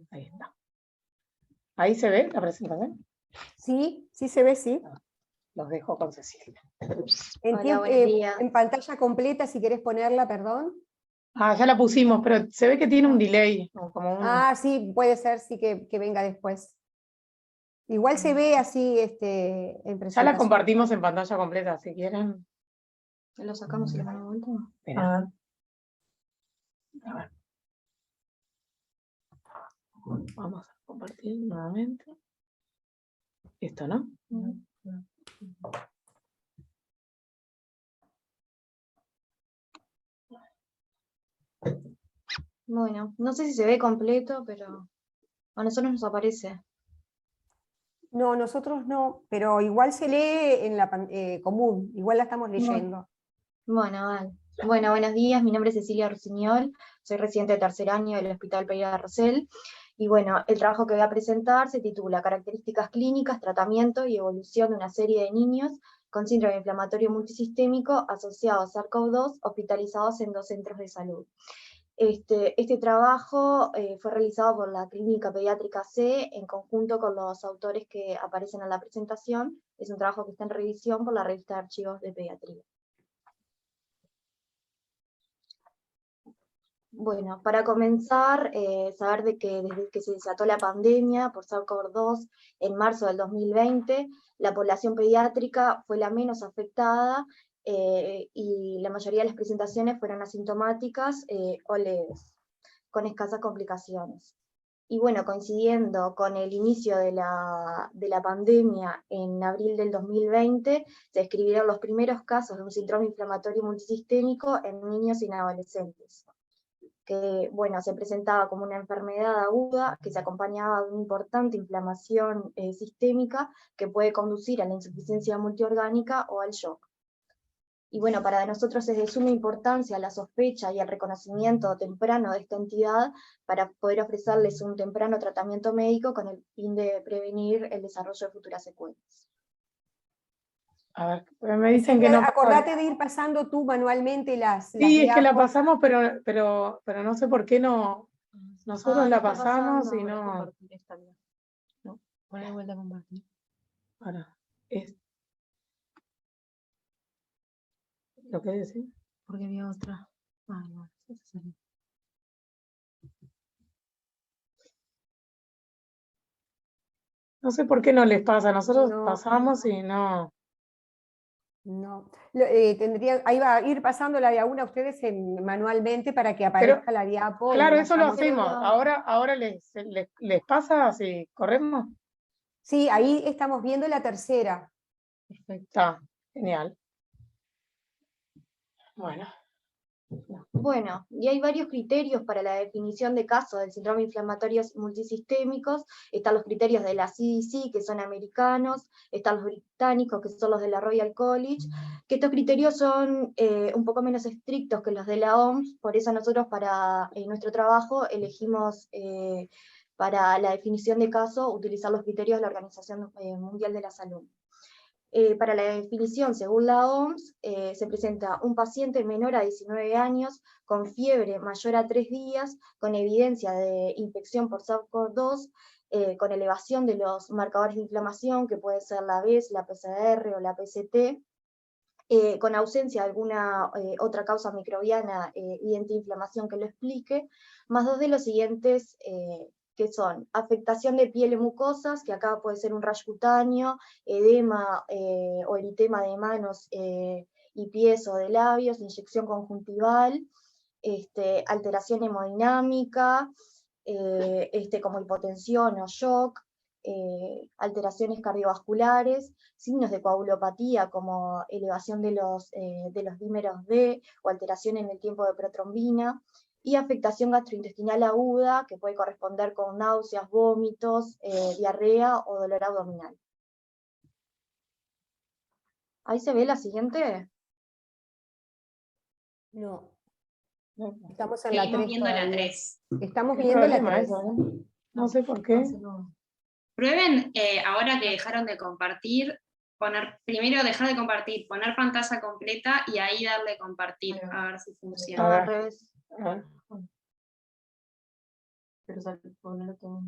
Ahí está. ¿Ahí se ve la presentación? Sí, sí se ve, sí. Los dejo con Cecilia. En pantalla completa, si querés ponerla, perdón. Ah, ya la pusimos, pero se ve que tiene un delay. Como Ah, sí, puede ser, sí, que venga después. Igual se ve así en presentación. Ya la compartimos en pantalla completa, si quieren. ¿Lo sacamos y lo damos vuelta? Espera. A ver. Vamos a compartir nuevamente. Esto, ¿no? Bueno, no sé si se ve completo, pero a nosotros nos aparece. No, nosotros no, pero igual se lee en la común, igual la estamos leyendo. Bueno, vale. Bueno, buenos días, mi nombre es Cecilia Rusiñol, soy residente de 3er año del Hospital Pereira Rosell, y bueno, el trabajo que voy a presentar se titula Características clínicas, tratamiento y evolución de una serie de niños con síndrome inflamatorio multisistémico asociado a SARS-CoV-2 hospitalizados en 2 centros de salud. Este trabajo fue realizado por la Clínica Pediátrica C en conjunto con los autores que aparecen en la presentación. Es un trabajo que está en revisión por la Revista de Archivos de Pediatría. Bueno, para comenzar, saber de que desde que se desató la pandemia por SARS-CoV-2 en marzo del 2020, la población pediátrica fue la menos afectada y la mayoría de las presentaciones fueron asintomáticas o leves, con escasas complicaciones. Y bueno, coincidiendo con el inicio de la pandemia en abril del 2020, se describieron los primeros casos de un síndrome inflamatorio multisistémico en niños y en adolescentes, que bueno, se presentaba como una enfermedad aguda que se acompañaba de una importante inflamación sistémica que puede conducir a la insuficiencia multiorgánica o al shock. Y bueno, para nosotros es de suma importancia la sospecha y el reconocimiento temprano de esta entidad para poder ofrecerles un temprano tratamiento médico con el fin de prevenir el desarrollo de futuras secuelas. A ver, me dicen que no. Acordate de ir pasando tú manualmente las Sí, es que la diapos. pasamos, pero no sé por qué no. Nosotros la pasamos y no. No. Poner de vuelta a compartir. Ahora, ¿lo que decís? Porque había otra. Ah, no, eso salió. No sé por qué no les pasa, nosotros No. pasamos y no. No, ahí va a ir pasando la de a una a ustedes manualmente para que aparezca la diapo. Claro, eso lo hacemos. Ahora les pasa si corremos. Sí, ahí estamos viendo la tercera. Perfecto. Está, genial. Bueno. Bueno, y hay varios criterios para la definición de casos del síndrome inflamatorio multisistémicos. Están los criterios de la CDC, que son americanos, están los británicos, que son los de la Royal College, que estos criterios son un poco menos estrictos que los de la OMS, por eso nosotros para nuestro trabajo elegimos para la definición de caso utilizar los criterios de la Organización Mundial de la Salud. Para la definición, según la OMS, se presenta un paciente menor a 19 años con fiebre mayor a 3 días, con evidencia de infección por SARS-CoV-2, con elevación de los marcadores de inflamación, que puede ser la BES, la PCR o la PCT, con ausencia de alguna otra causa microbiana y antiinflamación que lo explique, más dos de los siguientes que son afectación de piel y mucosas, que acá puede ser un rash cutáneo, edema o eritema de manos y pies o de labios, inyección conjuntival, alteración hemodinámica, como hipotensión o shock, alteraciones cardiovasculares, signos de coagulopatía como elevación de los dímeros D o alteración en el tiempo de protrombina, y afectación gastrointestinal aguda, que puede corresponder con náuseas, vómitos, diarrea o dolor abdominal. ¿Ahí se ve la siguiente? No. Estamos en la Seguimos 3 viendo la todavía. 3. Estamos ¿Qué viendo la problema 3. eso, no sé por qué. Prueben, ahora que dejaron de compartir, primero dejar de compartir, poner pantalla completa y ahí darle compartir, a ver si A funciona. No, ver. al revés. A ver. Pero ponerlo todo.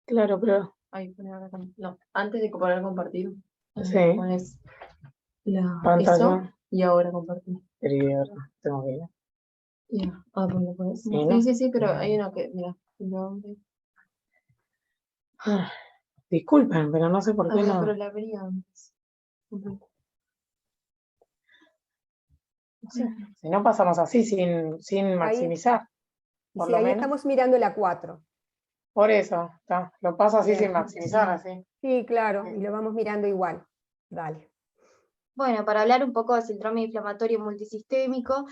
Claro, pero Ahí, poner acá también. No, antes de poner compartir, sí, pones la pantalla. eso y ahora compartir. Pero ahora tengo que ir. Ya. Ah, pues lo pones. Sí, Sí, ¿no? sí, sí, pero hay uno que, mira, nombre. Ah, disculpen, pero no sé por A qué ver, no. pero la abrí antes. Sí. Si no pasamos así sin maximizar, por Sí, lo ahí menos. estamos mirando la 4. Por eso, está. Lo paso así Bien. sin maximizar, así. Sí, claro, y lo vamos mirando igual. Dale. Bueno, para hablar un poco del síndrome inflamatorio multisistémico,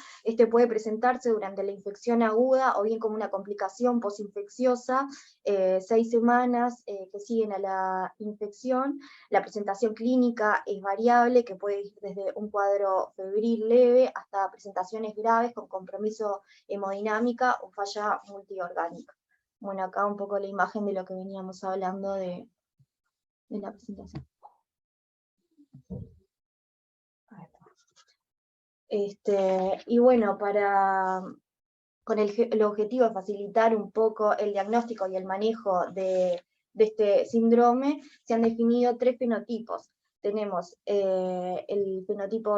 puede presentarse durante la infección aguda o bien como una complicación posinfecciosa, 6 semanas que siguen a la infección. La presentación clínica es variable, que puede ir desde un cuadro febril leve hasta presentaciones graves con compromiso hemodinámica o falla multiorgánica. Bueno, acá un poco la imagen de lo que veníamos hablando de la presentación. Y bueno, con el objetivo de facilitar un poco el diagnóstico y el manejo de este síndrome, se han definido 3 fenotipos. Tenemos el fenotipo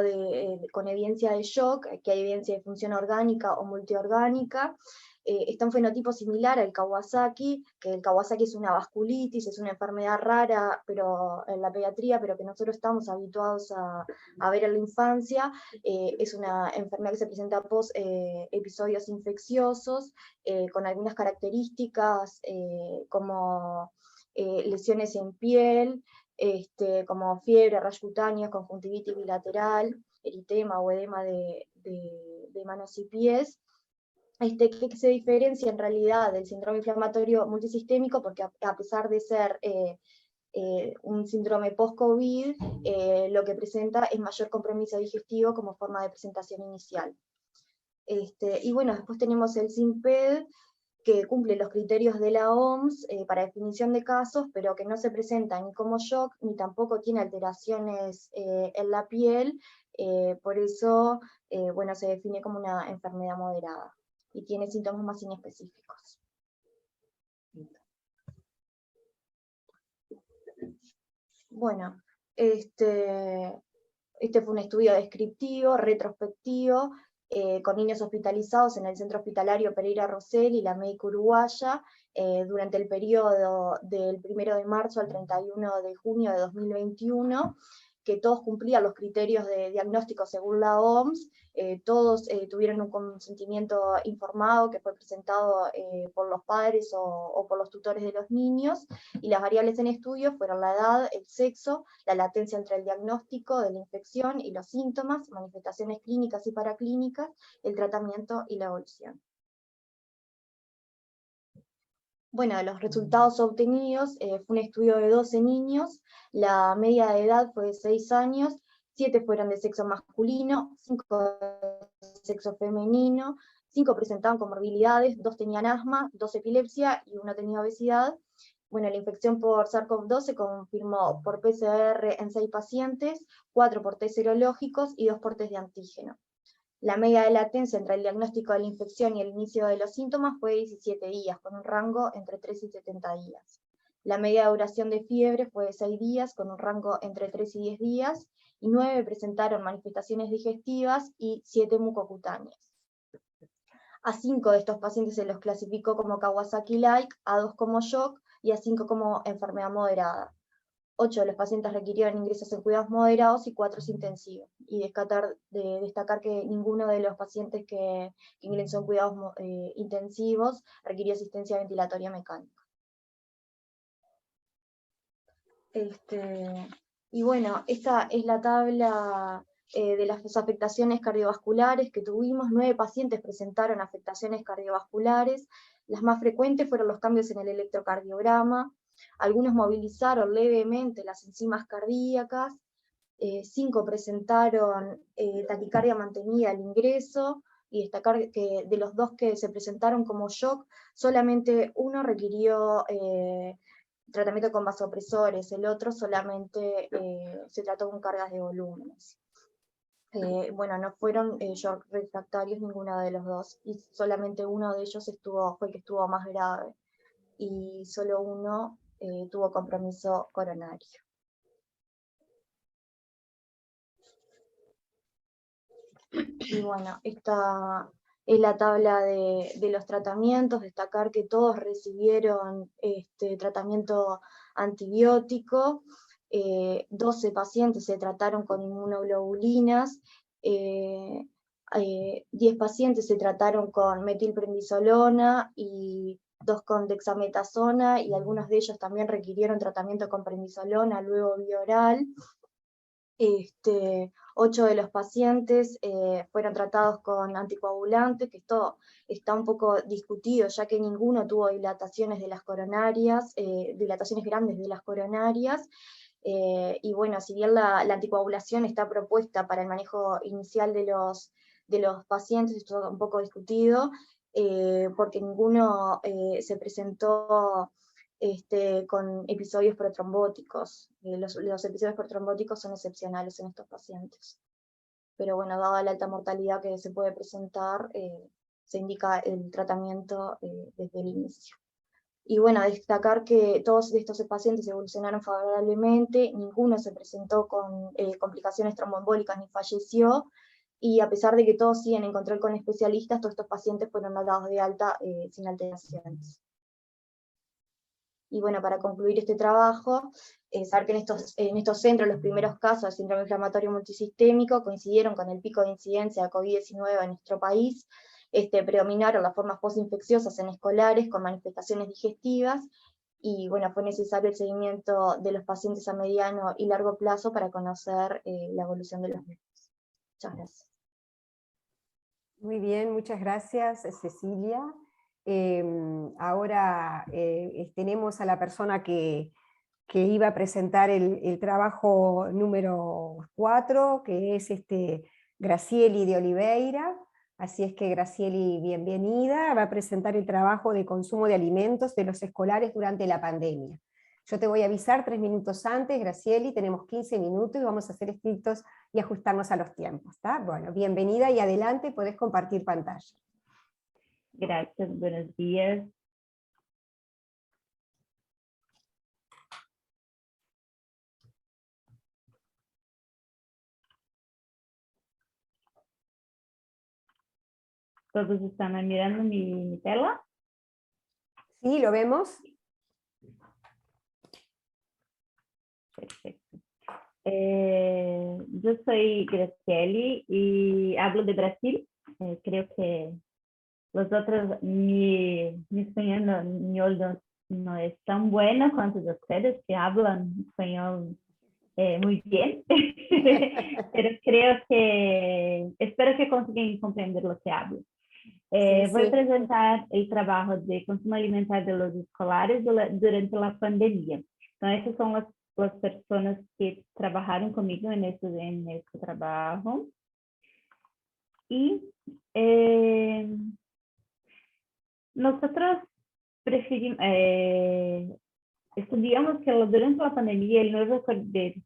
con evidencia de shock, que hay evidencia de función orgánica o multiorgánica. Está un fenotipo similar al Kawasaki, que el Kawasaki es una vasculitis, es una enfermedad rara pero en la pediatría, pero que nosotros estamos habituados a ver en la infancia. Es una enfermedad que se presenta post episodios infecciosos, con algunas características como lesiones en piel, como fiebre, rash cutáneos, conjuntivitis bilateral, eritema o edema de manos y pies. Que se diferencia en realidad del síndrome inflamatorio multisistémico, porque a pesar de ser un síndrome post-COVID, lo que presenta es mayor compromiso digestivo como forma de presentación inicial. Y bueno, después tenemos el SINPED, que cumple los criterios de la OMS para definición de casos, pero que no se presenta ni como shock, ni tampoco tiene alteraciones en la piel, por eso bueno, se define como una enfermedad moderada, y tiene síntomas más inespecíficos. Bueno, este fue un estudio descriptivo, retrospectivo, con niños hospitalizados en el Centro Hospitalario Pereira Rosell y la Médica Uruguaya, durante el periodo del 1 de marzo al 31 de junio de 2021, que todos cumplían los criterios de diagnóstico según la OMS, todos tuvieron un consentimiento informado que fue presentado por los padres o por los tutores de los niños, y las variables en estudio fueron la edad, el sexo, la latencia entre el diagnóstico de la infección y los síntomas, manifestaciones clínicas y paraclínicas, el tratamiento y la evolución. Bueno, de los resultados obtenidos, fue un estudio de 12 niños, la media de edad fue de 6 años, 7 fueron de sexo masculino, 5 de sexo femenino, 5 presentaban comorbilidades, 2 tenían asma, 2 epilepsia y 1 tenía obesidad. Bueno, la infección por SARS-CoV-2 se confirmó por PCR en 6 pacientes, 4 por test serológicos y 2 por test de antígeno. La media de latencia entre el diagnóstico de la infección y el inicio de los síntomas fue 17 días, con un rango entre 3 y 70 días. La media de duración de fiebre fue de 6 días, con un rango entre 3 y 10 días, y 9 presentaron manifestaciones digestivas y 7 mucocutáneas. A 5 de estos pacientes se los clasificó como Kawasaki-like, a 2 como shock y a 5 como enfermedad moderada. 8 de los pacientes requirieron ingresos en cuidados moderados y 4 intensivos. Y destacar que ninguno de los pacientes que ingresó en cuidados intensivos requirió asistencia ventilatoria mecánica. Y bueno, esta es la tabla de las afectaciones cardiovasculares que tuvimos. 9 pacientes presentaron afectaciones cardiovasculares. Las más frecuentes fueron los cambios en el electrocardiograma. Algunos movilizaron levemente las enzimas cardíacas, 5 presentaron taquicardia mantenida al ingreso, y destacar que de los 2 que se presentaron como shock, solamente uno requirió tratamiento con vasopresores, el otro solamente se trató con cargas de volúmenes. Bueno, no fueron shock refractarios ninguno de los 2, y solamente uno de ellos fue el que estuvo más grave, y solo uno tuvo compromiso coronario. Y bueno, esta es la tabla de los tratamientos. Destacar que todos recibieron tratamiento antibiótico, 12 pacientes se trataron con inmunoglobulinas, 10 pacientes se trataron con metilprednisolona y 2 con dexametasona, y algunos de ellos también requirieron tratamiento con prednisolona, luego vía oral. 8 de los pacientes fueron tratados con anticoagulantes, que esto está un poco discutido, ya que ninguno tuvo dilataciones de las coronarias, dilataciones grandes de las coronarias, y bueno, si bien la anticoagulación está propuesta para el manejo inicial de los pacientes, esto está un poco discutido, porque ninguno se presentó con episodios protrombóticos. Los episodios protrombóticos son excepcionales en estos pacientes. Pero bueno, dada la alta mortalidad que se puede presentar, se indica el tratamiento desde el inicio. Y bueno, destacar que todos estos pacientes evolucionaron favorablemente, ninguno se presentó con complicaciones tromboembólicas ni falleció, y a pesar de que todos siguen en control con especialistas, todos estos pacientes fueron dados de alta sin alteraciones. Y bueno, para concluir este trabajo, saber que en estos centros los primeros casos de síndrome inflamatorio multisistémico coincidieron con el pico de incidencia de COVID-19 en nuestro país. Predominaron las formas postinfecciosas en escolares con manifestaciones digestivas, y bueno, fue necesario el seguimiento de los pacientes a mediano y largo plazo para conocer la evolución de los mismos. Muchas gracias. Muy bien, muchas gracias, Cecilia. Ahora tenemos a la persona que iba a presentar el trabajo número 4, que es Gracieli de Oliveira. Así es que, Gracieli, bienvenida. Va a presentar el trabajo de consumo de alimentos de los escolares durante la pandemia. Yo te voy a avisar 3 minutos antes, Gracieli, tenemos 15 minutos y vamos a ser estrictos y ajustarnos a los tiempos, ¿está? Bueno, bienvenida y adelante, podés compartir pantalla. Gracias, buenos días. ¿Todos están mirando mi tela? Sí, ¿lo vemos? Perfecto. Yo soy Gracieli y hablo de Brasil. Creo que los otros, mi español no es tan bueno cuanto de ustedes que hablan español muy bien, pero espero que consigan comprender lo que hablo. Voy a presentar el trabajo de consumo alimentar de los escolares durante la pandemia. Entonces, esas son las personas que trabajaron conmigo en este trabajo. Y nosotros estudiamos que durante la pandemia, el nuevo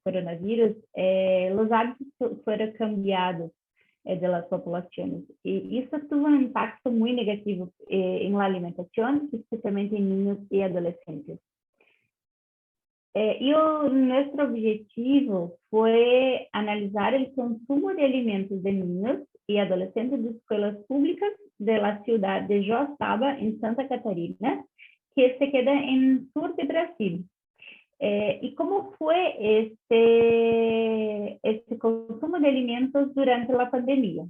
coronavirus, los hábitos fueron cambiados de las poblaciones. Y eso tuvo un impacto muy negativo en la alimentación, especialmente en niños y adolescentes. Nuestro objetivo fue analizar el consumo de alimentos de niños y adolescentes de escuelas públicas de la ciudad de Joaçaba, en Santa Catarina, que se queda en el sur de Brasil. ¿Y cómo fue este consumo de alimentos durante la pandemia?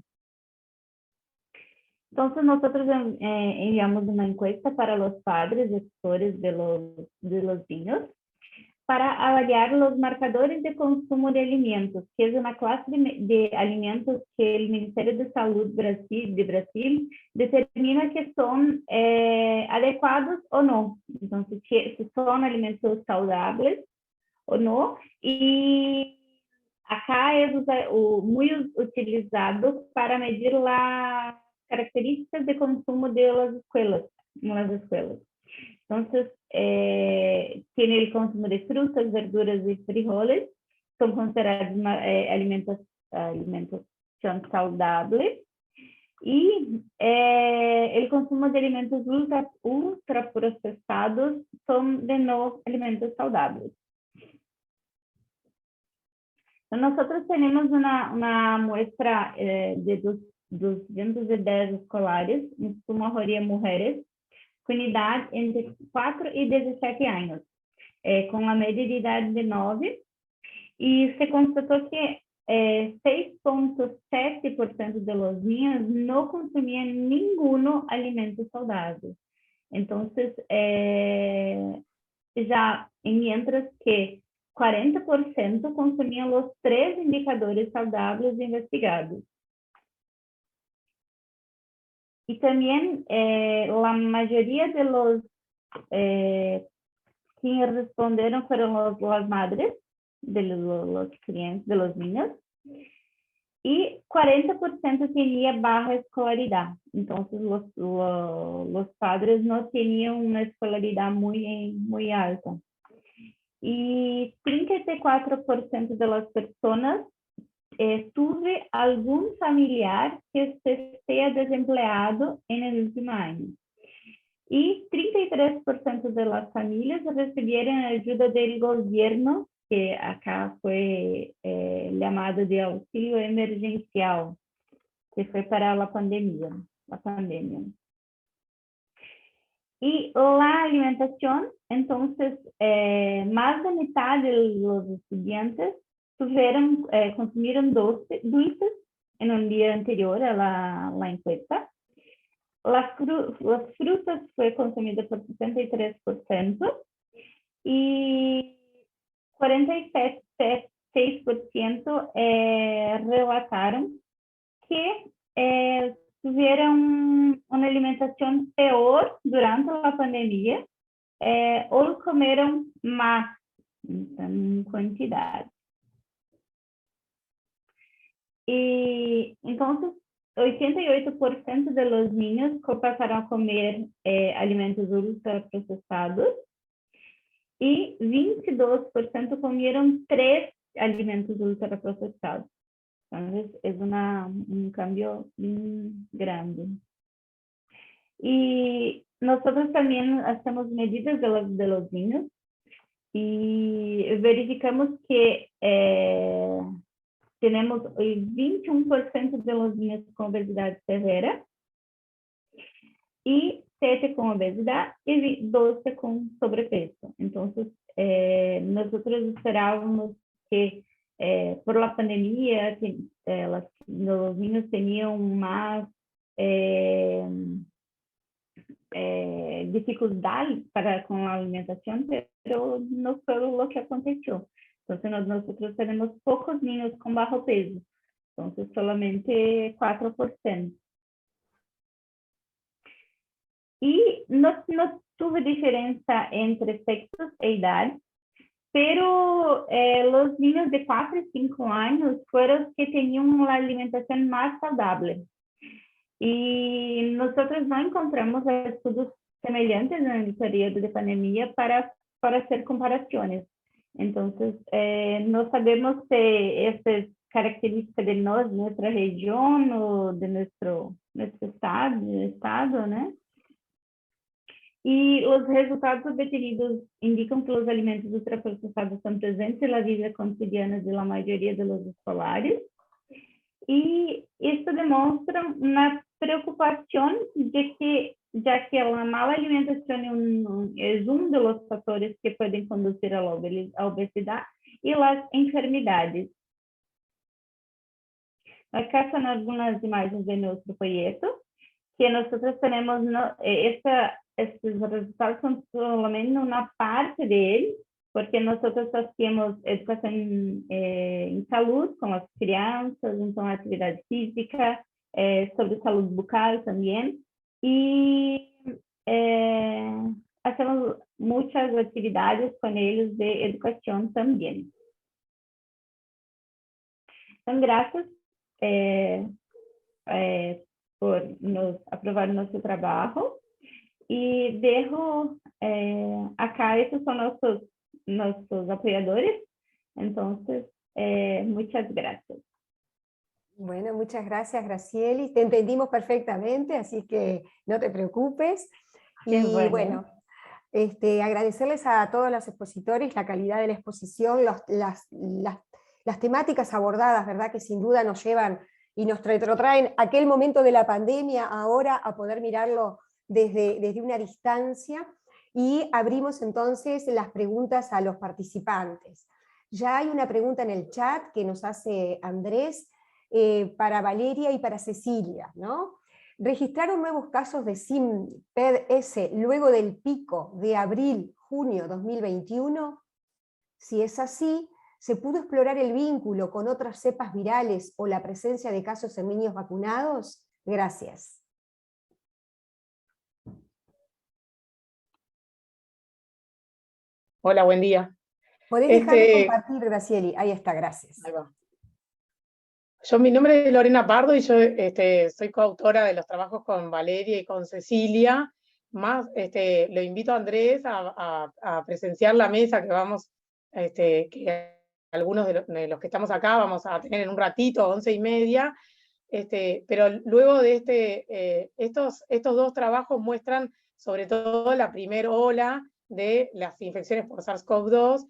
Entonces, nosotros enviamos una encuesta para los padres y tutores de los niños para avaliar los marcadores de consumo de alimentos, que es una clase de alimentos que el Ministerio de Salud de Brasil determina que son adecuados o no. Entonces, si son alimentos saudables o no. Y acá es muy utilizado para medir las características de consumo de las escuelas. Entonces, tiene el consumo de frutas, verduras y frijoles, son considerados alimentos saludables, y el consumo de alimentos ultraprocesados son de no alimentos saludables. Nosotros tenemos una muestra de 210 escolares, en su mayoría mujeres, con edad entre 4 y 17 años, con la media de edad de 9, y se constató que 6,7% de los niños no consumían ningún alimento saudável. Entonces, mientras que 40% consumían los 3 indicadores saudáveis investigados. Y también la mayoría de los quienes respondieron fueron las madres de los clientes, de los niños, y 40% tenía baja escolaridad. Entonces, los padres no tenían una escolaridad muy alta. Y 34% de las personas tuve algún familiar que se esté desempleado en el último año. Y 33% de las familias recibieron ayuda del gobierno, que acá fue llamado de auxilio emergencial, que fue para la pandemia. Y la alimentación, entonces, más de mitad de los estudiantes consumieron dulces en un día anterior a la encuesta. Las frutas fue consumida por 63% y 46% relataron que tuvieron una alimentación peor durante la pandemia o comeron más en cantidad. Y entonces, 88% de los niños pasaron a comer alimentos ultraprocesados y 22% comieron 3 alimentos ultraprocesados. Entonces, es un cambio grande. Y nosotros también hacemos medidas de los niños y verificamos que tenemos el 21% de los niños con obesidad severa y 7 con obesidad y 12 con sobrepeso. Entonces, nosotros esperábamos que por la pandemia, los niños tenían más dificultad con la alimentación, pero no fue lo que aconteció. Entonces nosotros tenemos pocos niños con bajo peso, entonces solamente 4%. Y no tuve diferencia entre sexos e edad, pero los niños de 4 y 5 años fueron los que tenían una alimentación más saludable. Y nosotros no encontramos estudios semejantes en el periodo de pandemia para hacer comparaciones. Entonces, no sabemos si estas características de nuestra región o de nuestro estado, ¿no? Y los resultados obtenidos indican que los alimentos ultraprocesados están presentes en la vida cotidiana de la mayoría de los escolares. Y esto demuestra una preocupación de que, ya que la mala alimentación es uno de los factores que pueden conducir a la obesidad y las enfermedades. Acá son algunas imágenes de nuestro proyecto, que nosotros tenemos, estos resultados son solamente una parte de él, porque nosotros hacemos educación en salud con las crianças, entonces actividad física, sobre salud bucal también, y hacemos muchas actividades con ellos de educación también. Entonces, gracias por aprobar nuestro trabajo. Y dejo acá, estos son nuestros apoyadores. Entonces, muchas gracias. Bueno, muchas gracias, Gracieli. Te entendimos perfectamente, así que no te preocupes. Y bueno, agradecerles a todos los expositores la calidad de la exposición, las temáticas abordadas, ¿verdad? Que sin duda nos llevan y nos retrotraen aquel momento de la pandemia, ahora a poder mirarlo desde una distancia, y abrimos entonces las preguntas a los participantes. Ya hay una pregunta en el chat que nos hace Andrés, para Valeria y para Cecilia, ¿no? ¿Registraron nuevos casos de SIMPED-S luego del pico de abril-junio 2021? Si es así, ¿se pudo explorar el vínculo con otras cepas virales o la presencia de casos en niños vacunados? Gracias. Hola, buen día. Podés dejar de compartir, Gracieli. Ahí está, gracias. Ahí va. Mi nombre es Lorena Pardo y yo soy coautora de los trabajos con Valeria y con Cecilia. Lo invito a Andrés a presenciar la mesa que vamos, que algunos de los que estamos acá vamos a tener en un ratito, 11:30. Pero luego de estos dos trabajos muestran sobre todo la primera ola de las infecciones por SARS-CoV-2,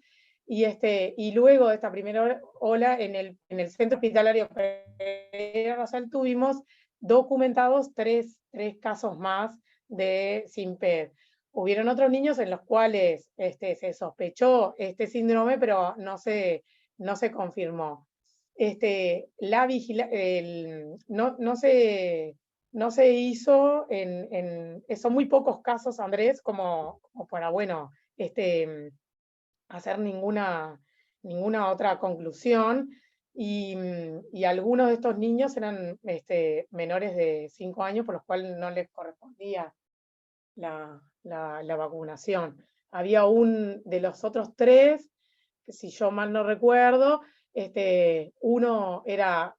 y luego de esta primera ola en el centro hospitalario Pereira Rosell tuvimos documentados tres casos más de SIMPED. Hubieron otros niños en los cuales se sospechó este síndrome, pero no se confirmó. No se hizo son muy pocos casos, Andrés, como para, bueno, hacer ninguna otra conclusión, y algunos de estos niños eran menores de 5 años, por los cuales no les correspondía la vacunación. Había un de los otros 3, que si yo mal no recuerdo, uno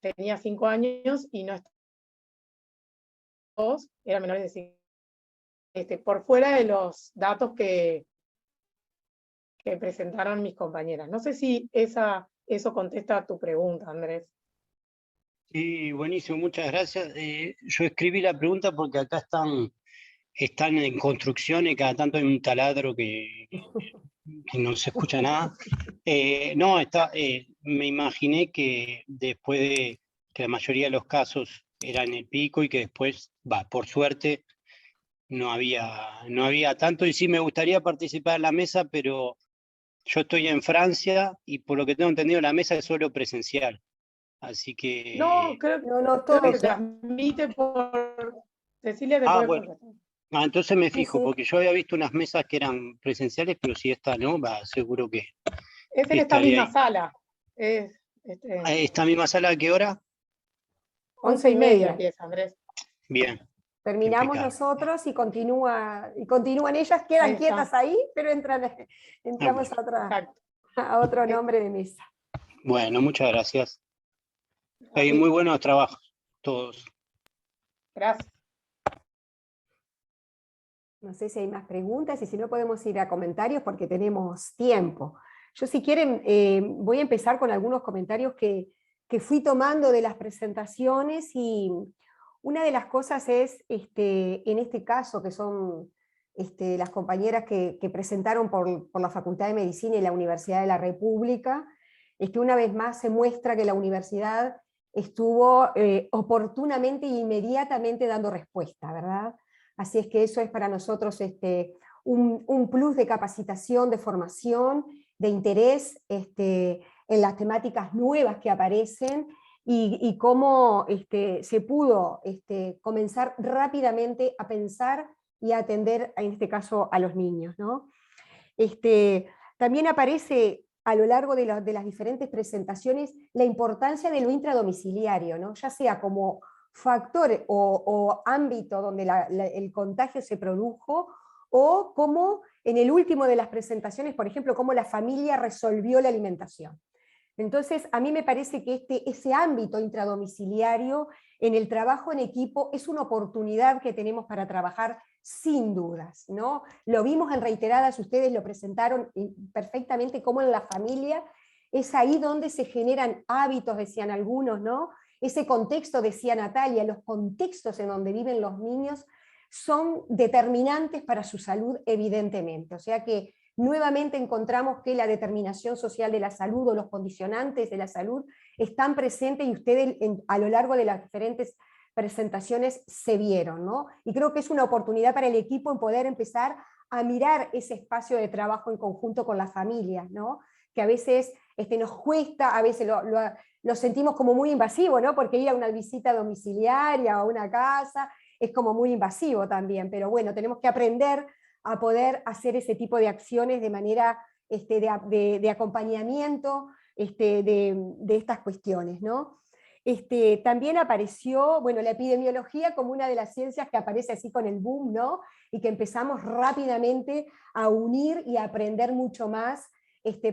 tenía 5 años y no estaba, 2 eran menores de 5. Por fuera de los datos que presentaron mis compañeras. No sé si eso contesta a tu pregunta, Andrés. Sí, buenísimo, muchas gracias. Yo escribí la pregunta porque acá están en construcción y cada tanto hay un taladro que no se escucha nada. Me imaginé que después de que la mayoría de los casos eran el pico y que después, por suerte, no había tanto, y sí me gustaría participar en la mesa, pero Yo estoy en Francia y por lo que tengo entendido la mesa es solo presencial. Así que... No, creo No, que se todos. transmite por... Cecilia te Ah, puede bueno. contestar. Entonces me Sí, fijo, sí. porque yo había visto unas mesas que eran presenciales, pero si esta no, seguro que Es en esta estaría misma ahí. sala. ¿Esta misma sala a qué hora? 11:30 empieza, Andrés. Bien. Terminamos Impecable. nosotros y continúan ellas, Ahí quedan está. quietas ahí, pero entramos bueno. a otro nombre de mesa. Bueno, muchas gracias. Hay Así. muy buenos trabajos, todos. Gracias. No sé si hay más preguntas y si no podemos ir a comentarios porque tenemos tiempo. Yo si quieren voy a empezar con algunos comentarios que fui tomando de las presentaciones y una de las cosas es, en este caso, que son las compañeras que presentaron por la Facultad de Medicina y la Universidad de la República, una vez más se muestra que la universidad estuvo oportunamente e inmediatamente dando respuesta, ¿verdad? Así es que eso es para nosotros un plus de capacitación, de formación, de interés en las temáticas nuevas que aparecen y cómo se pudo comenzar rápidamente a pensar y a atender, en este caso, a los niños, ¿no? También aparece a lo largo de las diferentes presentaciones la importancia de lo intradomiciliario, ¿no? Ya sea como factor o ámbito donde el contagio se produjo, o como en el último de las presentaciones, por ejemplo, cómo la familia resolvió la alimentación. Entonces, a mí me parece que ese ámbito intradomiciliario en el trabajo en equipo es una oportunidad que tenemos para trabajar sin dudas, ¿no? Lo vimos en reiteradas, ustedes lo presentaron perfectamente, cómo en la familia es ahí donde se generan hábitos, decían algunos, ¿no? Ese contexto, decía Natalia, los contextos en donde viven los niños son determinantes para su salud, evidentemente. O sea que nuevamente encontramos que la determinación social de la salud o los condicionantes de la salud están presentes y ustedes a lo largo de las diferentes presentaciones se vieron, ¿no? Y creo que es una oportunidad para el equipo en poder empezar a mirar ese espacio de trabajo en conjunto con las familias, ¿no? Que a veces nos cuesta, a veces lo sentimos como muy invasivo, ¿no? Porque ir a una visita domiciliaria o a una casa es como muy invasivo también, pero bueno, tenemos que aprender a poder hacer ese tipo de acciones de manera de acompañamiento de estas cuestiones, ¿no? También apareció, bueno, la epidemiología como una de las ciencias que aparece así con el boom, ¿no? Y que empezamos rápidamente a unir y a aprender mucho más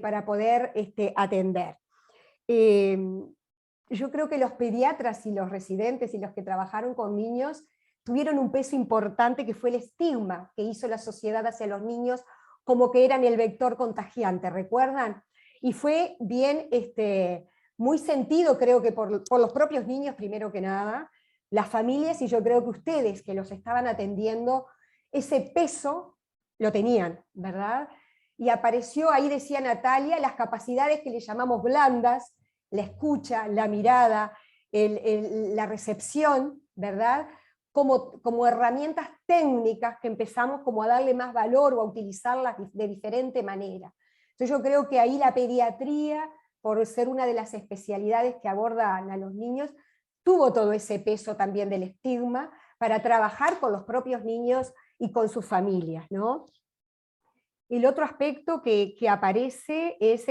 para poder atender. Yo creo que los pediatras y los residentes y los que trabajaron con niños tuvieron un peso importante que fue el estigma que hizo la sociedad hacia los niños como que eran el vector contagiante, ¿recuerdan? Y fue bien, muy sentido creo que por los propios niños primero que nada, las familias y yo creo que ustedes que los estaban atendiendo, ese peso lo tenían, ¿verdad? Y apareció, ahí decía Natalia, las capacidades que le llamamos blandas, la escucha, la mirada, la recepción, ¿verdad? Como herramientas técnicas que empezamos como a darle más valor o a utilizarlas de diferente manera. Entonces yo creo que ahí la pediatría, por ser una de las especialidades que abordan a los niños, tuvo todo ese peso también del estigma para trabajar con los propios niños y con sus familias, ¿no? El otro aspecto que aparece es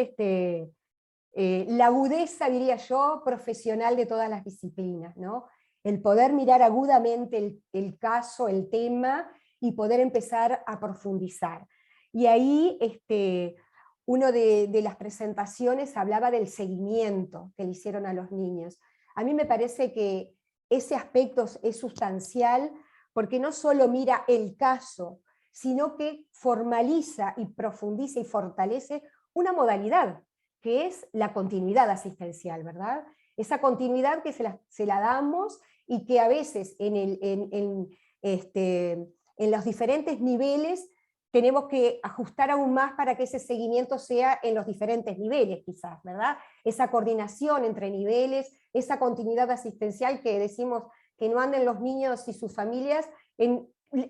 la agudeza, diría yo, profesional de todas las disciplinas, ¿no? El poder mirar agudamente el caso, el tema, y poder empezar a profundizar. Y ahí uno de las presentaciones hablaba del seguimiento que le hicieron a los niños. A mí me parece que ese aspecto es sustancial porque no solo mira el caso, sino que formaliza y profundiza y fortalece una modalidad, que es la continuidad asistencial, ¿verdad? Esa continuidad que se la damos y que a veces en los diferentes niveles tenemos que ajustar aún más para que ese seguimiento sea en los diferentes niveles, quizás, ¿verdad? Esa coordinación entre niveles, esa continuidad asistencial que decimos que no anden los niños y sus familias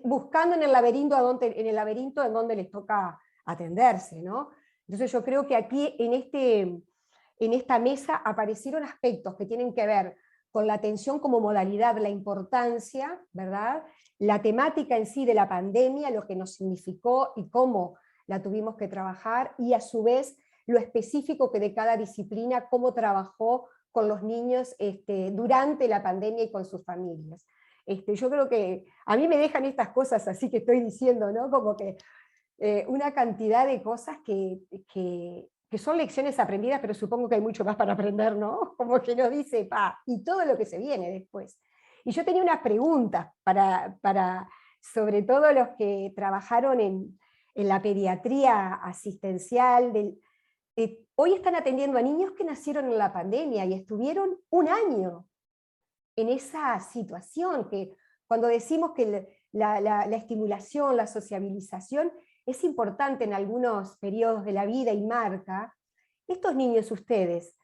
buscando en el laberinto en donde les toca atenderse, ¿no? Entonces yo creo que aquí en esta mesa aparecieron aspectos que tienen que ver con la atención como modalidad, la importancia, ¿verdad? La temática en sí de la pandemia, lo que nos significó y cómo la tuvimos que trabajar, y a su vez lo específico que de cada disciplina, cómo trabajó con los niños durante la pandemia y con sus familias. Yo creo que a mí me dejan estas cosas así que estoy diciendo, ¿no? Como que una cantidad de cosas que son lecciones aprendidas, pero supongo que hay mucho más para aprender, ¿no? Como que nos dice, y todo lo que se viene después. Y yo tenía unas preguntas para sobre todo los que trabajaron en la pediatría asistencial. Hoy están atendiendo a niños que nacieron en la pandemia y estuvieron un año en esa situación, que cuando decimos que la estimulación, la sociabilización es importante en algunos periodos de la vida y marca, estos niños ustedes,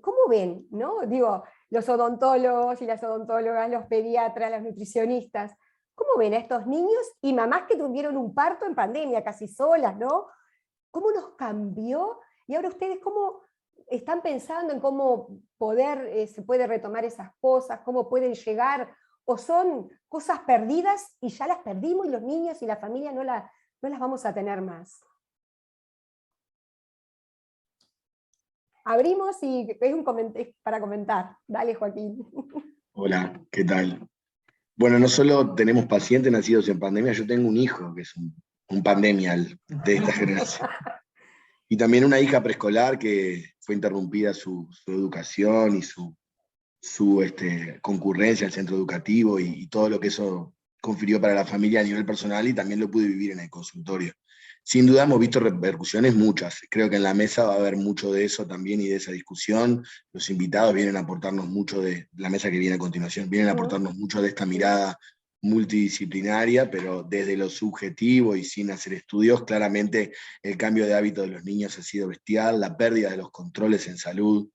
¿cómo ven? ¿No? Digo, los odontólogos y las odontólogas, los pediatras, los nutricionistas, ¿cómo ven a estos niños y mamás que tuvieron un parto en pandemia, casi solas, ¿no? ¿Cómo nos cambió? Y ahora ustedes, ¿cómo están pensando en cómo se puede retomar esas cosas, cómo pueden llegar, o son cosas perdidas y ya las perdimos y los niños y la familia no las vamos a tener más? Abrimos y es para comentar. Dale, Joaquín. Hola, ¿qué tal? Bueno, no solo tenemos pacientes nacidos en pandemia, yo tengo un hijo que es un pandemial de esta generación. Y también una hija preescolar que fue interrumpida su educación y su concurrencia al centro educativo y todo lo que eso confirió para la familia a nivel personal, y también lo pude vivir en el consultorio. Sin duda hemos visto repercusiones muchas. Creo que en la mesa va a haber mucho de eso también y de esa discusión. Los invitados vienen a aportarnos mucho de la mesa que viene a continuación, vienen a aportarnos mucho de esta mirada multidisciplinaria, pero desde lo subjetivo y sin hacer estudios. Claramente el cambio de hábito de los niños ha sido bestial, la pérdida de los controles en salud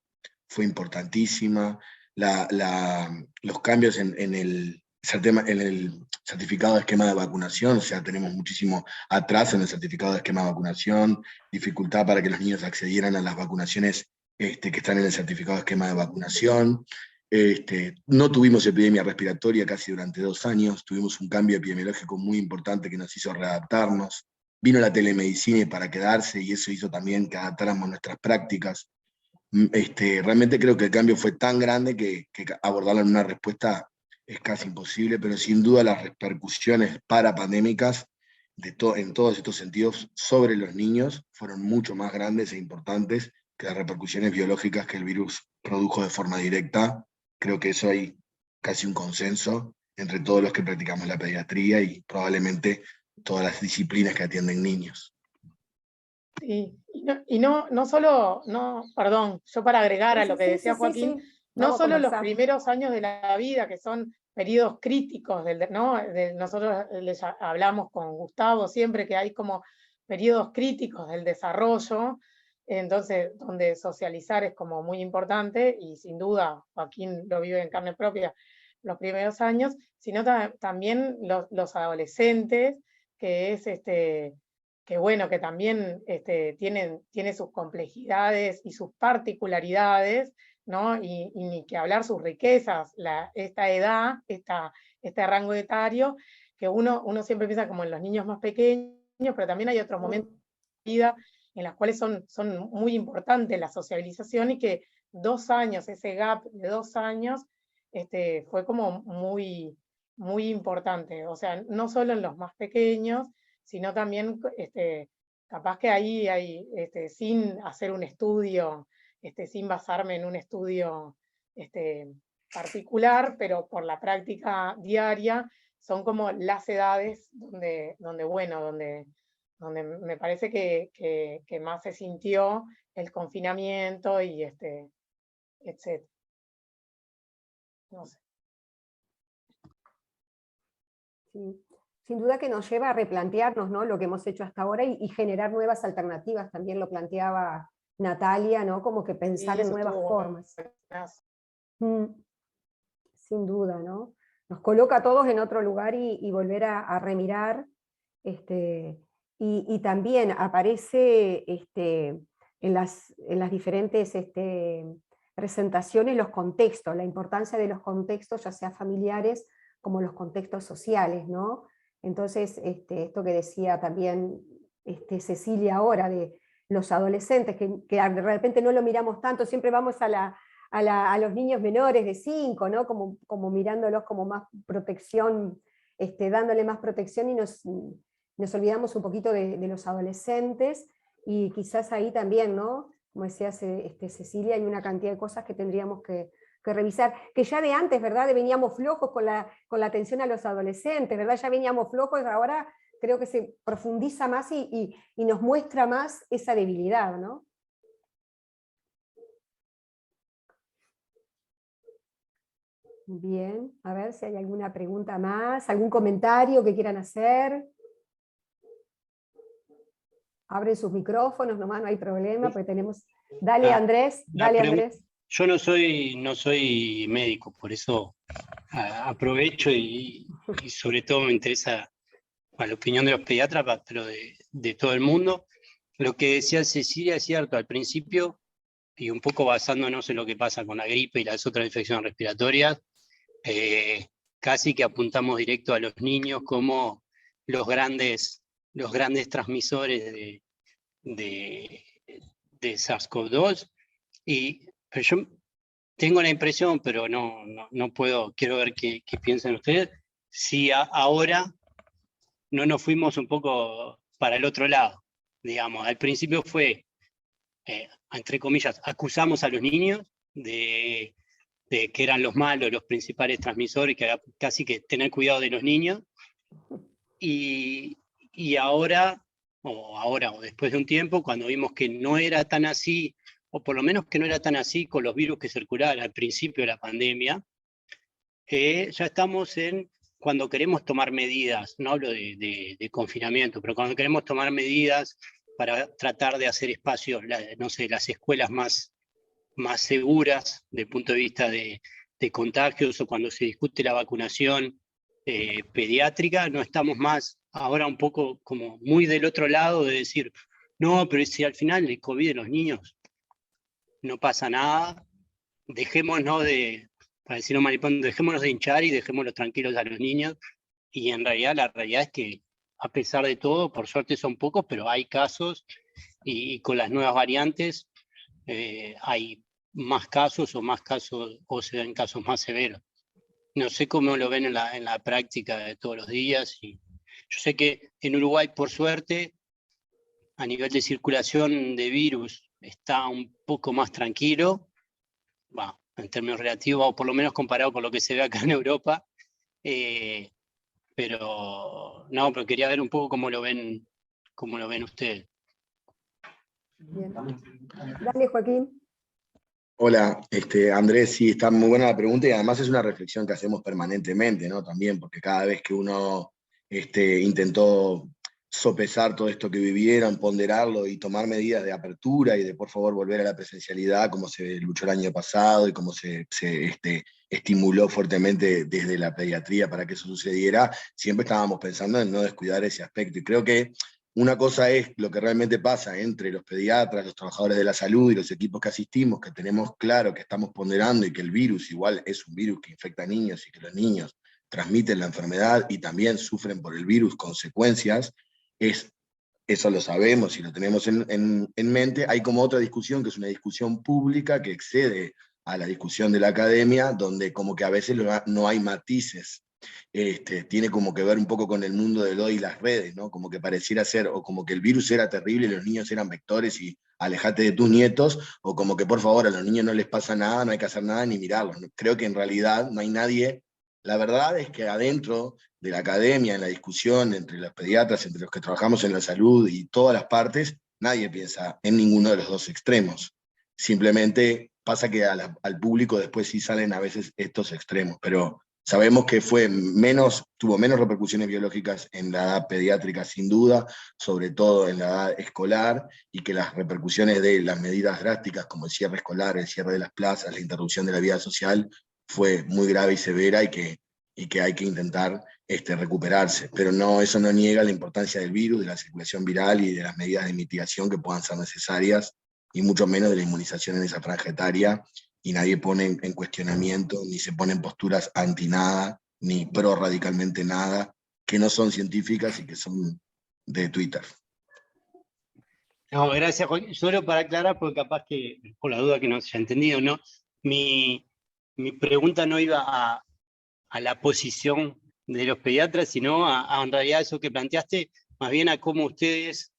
fue importantísima, los cambios en el certificado de esquema de vacunación, o sea, tenemos muchísimo atraso en el certificado de esquema de vacunación, dificultad para que los niños accedieran a las vacunaciones que están en el certificado de esquema de vacunación. No tuvimos epidemia respiratoria casi durante 2 años, tuvimos un cambio epidemiológico muy importante que nos hizo readaptarnos. Vino la telemedicina para quedarse y eso hizo también que adaptáramos nuestras prácticas. Realmente creo que el cambio fue tan grande que abordarlo en una respuesta es casi imposible, pero sin duda las repercusiones parapandémicas en todos estos sentidos sobre los niños fueron mucho más grandes e importantes que las repercusiones biológicas que el virus produjo de forma directa. Creo que eso hay casi un consenso entre todos los que practicamos la pediatría y probablemente todas las disciplinas que atienden niños. Sí, no solo, perdón, yo para agregar a lo que decía Joaquín, no solo los primeros años de la vida, que son periodos críticos, nosotros les hablamos con Gustavo siempre que hay como periodos críticos del desarrollo, entonces donde socializar es como muy importante, y sin duda Joaquín lo vive en carne propia los primeros años, sino también los adolescentes, que es que bueno, que también tiene sus complejidades y sus particularidades, ¿no? Y ni que hablar sus riquezas, esta edad, este rango etario, que uno siempre piensa como en los niños más pequeños, pero también hay otros momentos de la vida en los cuales son muy importantes la sociabilización, y que 2 años, ese gap de 2 años, fue como muy, muy importante. O sea, no solo en los más pequeños, sino también capaz que ahí hay, sin hacer un estudio, sin basarme en un estudio particular, pero por la práctica diaria, son como las edades donde me parece que más se sintió el confinamiento y etc. No sé. Sí. Sin duda que nos lleva a replantearnos, ¿no?, lo que hemos hecho hasta ahora y generar nuevas alternativas. También lo planteaba Natalia, ¿no?, como que pensar en nuevas formas. Sin duda, ¿no? Nos coloca a todos en otro lugar y volver a remirar y también aparece en las diferentes presentaciones los contextos, la importancia de los contextos, ya sea familiares como los contextos sociales, ¿no? Entonces, esto que decía también Cecilia ahora, de los adolescentes, que de repente no lo miramos tanto, siempre vamos a los niños menores de 5, ¿no? Como mirándolos como más protección, dándole más protección, y nos olvidamos un poquito de los adolescentes, y quizás ahí también, ¿no? Como decía Cecilia, hay una cantidad de cosas que tendríamos que revisar, que ya de antes, ¿verdad? Veníamos flojos con la atención a los adolescentes, ¿verdad? Ya veníamos flojos, ahora creo que se profundiza más y nos muestra más esa debilidad, ¿no? Bien, a ver si hay alguna pregunta más, algún comentario que quieran hacer. Abren sus micrófonos nomás, no hay problema, porque tenemos... Dale, Andrés, dale, Andrés. Yo no soy médico, por eso aprovecho y sobre todo me interesa la opinión de los pediatras, pero de todo el mundo. Lo que decía Cecilia es cierto, al principio, y un poco basándonos en lo que pasa con la gripe y las otras infecciones respiratorias, casi que apuntamos directo a los niños como los grandes transmisores de SARS-CoV-2, pero yo tengo la impresión, pero no puedo, quiero ver qué piensan ustedes, si ahora no nos fuimos un poco para el otro lado, digamos. Al principio fue, entre comillas, acusamos a los niños de que eran los malos, los principales transmisores, que era casi que tener cuidado de los niños, y ahora, o después de un tiempo, cuando vimos que no era tan así, o por lo menos que no era tan así con los virus que circulaban al principio de la pandemia, ya estamos cuando queremos tomar medidas, no hablo de confinamiento, pero cuando queremos tomar medidas para tratar de hacer espacios, no sé, las escuelas más seguras desde el punto de vista de contagios, o cuando se discute la vacunación pediátrica, no estamos más ahora un poco como muy del otro lado de decir, no, pero si al final el COVID de los niños no pasa nada, dejémonos para decirlo maripón, dejémonos de hinchar y dejémoslos tranquilos a los niños, y en realidad la realidad es que a pesar de todo, por suerte son pocos, pero hay casos, y con las nuevas variantes hay más casos, o se ven casos más severos. No sé cómo lo ven en la práctica de todos los días, y yo sé que en Uruguay, por suerte, a nivel de circulación de virus, está un poco más tranquilo, en términos relativos, o por lo menos comparado con lo que se ve acá en Europa, pero quería ver un poco cómo lo ven ustedes. Bien. Dale, Joaquín. Hola, Andrés, sí, está muy buena la pregunta, y además es una reflexión que hacemos permanentemente, ¿no? También, porque cada vez que uno intentó sopesar todo esto que vivieron, ponderarlo y tomar medidas de apertura y de por favor volver a la presencialidad, como se luchó el año pasado y como se estimuló fuertemente desde la pediatría para que eso sucediera, siempre estábamos pensando en no descuidar ese aspecto. Y creo que una cosa es lo que realmente pasa entre los pediatras, los trabajadores de la salud y los equipos que asistimos, que tenemos claro que estamos ponderando y que el virus igual es un virus que infecta a niños y que los niños transmiten la enfermedad y también sufren por el virus consecuencias. Eso lo sabemos y lo tenemos en mente. Hay como otra discusión, que es una discusión pública que excede a la discusión de la academia, donde como que a veces no hay matices. Tiene como que ver un poco con el mundo del hoy y las redes, ¿no? Como que pareciera ser, o como que el virus era terrible y los niños eran vectores y alejate de tus nietos, o como que por favor a los niños no les pasa nada, no hay que hacer nada ni mirarlos. Creo que en realidad no hay nadie. La verdad es que adentro de la academia, en la discusión entre los pediatras, entre los que trabajamos en la salud y todas las partes, nadie piensa en ninguno de los dos extremos. Simplemente pasa que al público después sí salen a veces estos extremos, pero sabemos que tuvo menos repercusiones biológicas en la edad pediátrica, sin duda, sobre todo en la edad escolar, y que las repercusiones de las medidas drásticas como el cierre escolar, el cierre de las plazas, la interrupción de la vida social, fue muy grave y severa, y que hay que intentar recuperarse, pero no, eso no niega la importancia del virus, de la circulación viral y de las medidas de mitigación que puedan ser necesarias, y mucho menos de la inmunización en esa franja etaria, y nadie pone en cuestionamiento, ni se pone en posturas anti nada, ni pro radicalmente nada, que no son científicas y que son de Twitter. No, gracias, Joaquín. Solo para aclarar, porque capaz que, por la duda que no se haya entendido, ¿no? Mi pregunta no iba a la posición de los pediatras, sino a en realidad eso que planteaste, más bien a cómo ustedes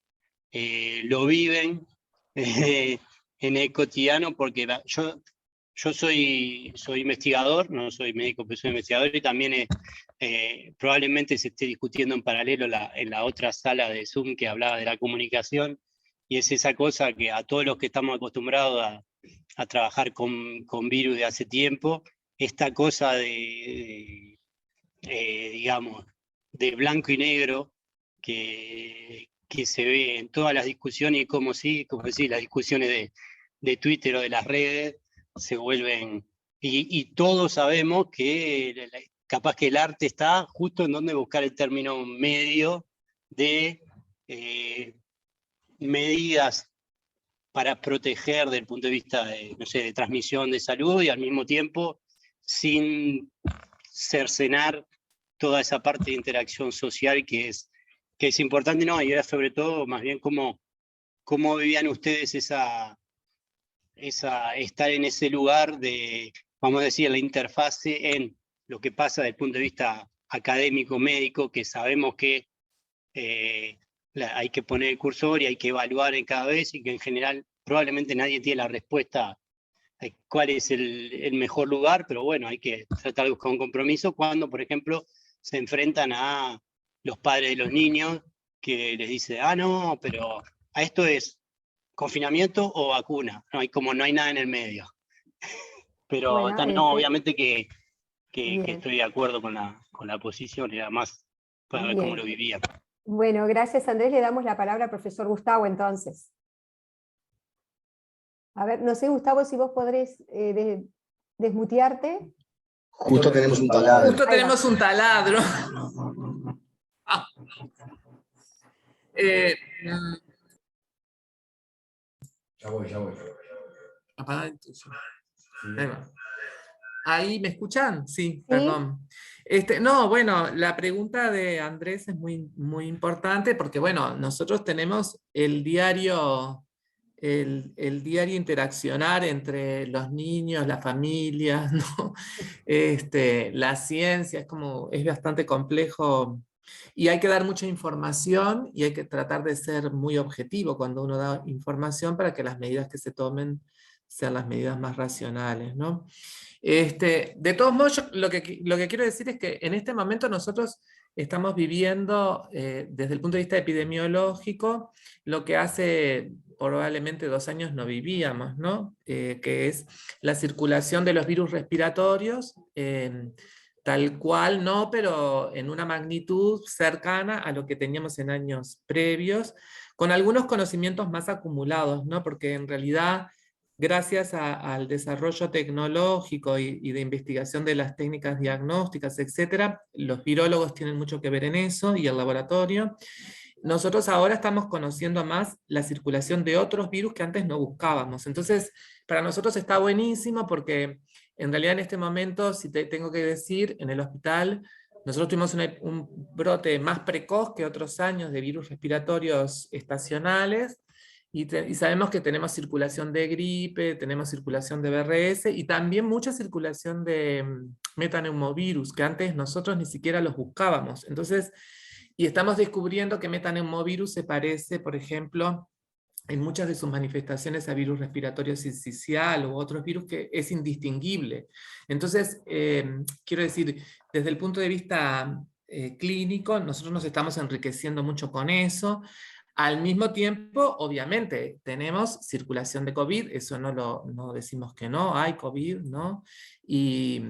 lo viven en el cotidiano, porque yo soy investigador, no soy médico, pero soy investigador, y también probablemente se esté discutiendo en paralelo en la otra sala de Zoom que hablaba de la comunicación, y es esa cosa que a todos los que estamos acostumbrados a trabajar con virus de hace tiempo, esta cosa digamos, de blanco y negro que se ve en todas las discusiones, y como decir, las discusiones de Twitter o de las redes se vuelven, y todos sabemos que capaz que el arte está justo en donde buscar el término medio de medidas para proteger desde el punto de vista de, no sé, de transmisión de salud, y al mismo tiempo sin cercenar toda esa parte de interacción social que es importante, ¿no? Y era sobre todo, más bien, cómo vivían ustedes estar en ese lugar de, vamos a decir, la interfase en lo que pasa desde el punto de vista académico, médico, que sabemos que hay que poner el cursor y hay que evaluar en cada vez, y que en general probablemente nadie tiene la respuesta de cuál es el mejor lugar, pero bueno, hay que tratar de buscar un compromiso cuando, por ejemplo, se enfrentan a los padres de los niños que les dicen, no, pero a esto es confinamiento o vacuna, no hay nada en el medio. Pero Bueno, no, obviamente que estoy de acuerdo con la posición, era más para ver cómo lo vivían. Bueno, gracias Andrés, le damos la palabra al profesor Gustavo entonces. A ver, no sé, Gustavo, si vos podrés desmutearte. Justo tenemos un taladro. Justo tenemos un taladro. Ya voy. Apagá entonces. Ahí va. ¿Ahí me escuchan? Sí, perdón. No, bueno, la pregunta de Andrés es muy, muy importante porque, bueno, nosotros tenemos el diario interaccionar entre los niños, las familias, ¿no? La ciencia, es bastante complejo y hay que dar mucha información y hay que tratar de ser muy objetivo cuando uno da información para que las medidas que se tomen sean las medidas más racionales, ¿no? De todos modos, lo que quiero decir es que en este momento nosotros estamos viviendo, desde el punto de vista epidemiológico, lo que hace probablemente 2 años no vivíamos, ¿no? Que es la circulación de los virus respiratorios, tal cual no, pero en una magnitud cercana a lo que teníamos en años previos, con algunos conocimientos más acumulados, ¿no? Porque en realidad, gracias al desarrollo tecnológico y de investigación de las técnicas diagnósticas, etcétera, los virólogos tienen mucho que ver en eso, y el laboratorio. Nosotros ahora estamos conociendo más la circulación de otros virus que antes no buscábamos. Entonces, para nosotros está buenísimo porque en realidad en este momento, si te tengo que decir, en el hospital, nosotros tuvimos un brote más precoz que otros años de virus respiratorios estacionales, y sabemos que tenemos circulación de gripe, tenemos circulación de BRS, y también mucha circulación de metaneumovirus, que antes nosotros ni siquiera los buscábamos. Entonces, y estamos descubriendo que metaneumovirus se parece, por ejemplo, en muchas de sus manifestaciones a virus respiratorio sincicial u otros virus, que es indistinguible. Entonces, quiero decir, desde el punto de vista clínico, nosotros nos estamos enriqueciendo mucho con eso. Al mismo tiempo, obviamente, tenemos circulación de COVID, eso no decimos que no, hay COVID, ¿no? Y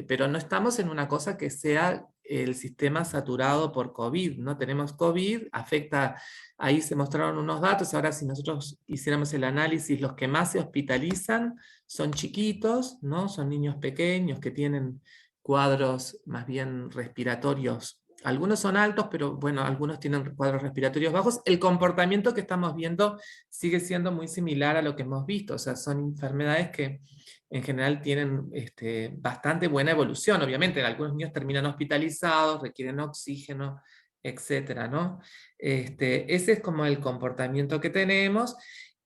pero no estamos en una cosa que sea el sistema saturado por COVID, ¿no? Tenemos COVID, afecta, ahí se mostraron unos datos, ahora si nosotros hiciéramos el análisis, los que más se hospitalizan son chiquitos, ¿no? Son niños pequeños que tienen cuadros más bien respiratorios. Algunos son altos, pero bueno, algunos tienen cuadros respiratorios bajos. El comportamiento que estamos viendo sigue siendo muy similar a lo que hemos visto. O sea, son enfermedades que en general tienen bastante buena evolución. Obviamente, algunos niños terminan hospitalizados, requieren oxígeno, etcétera, ¿no? Ese es como el comportamiento que tenemos.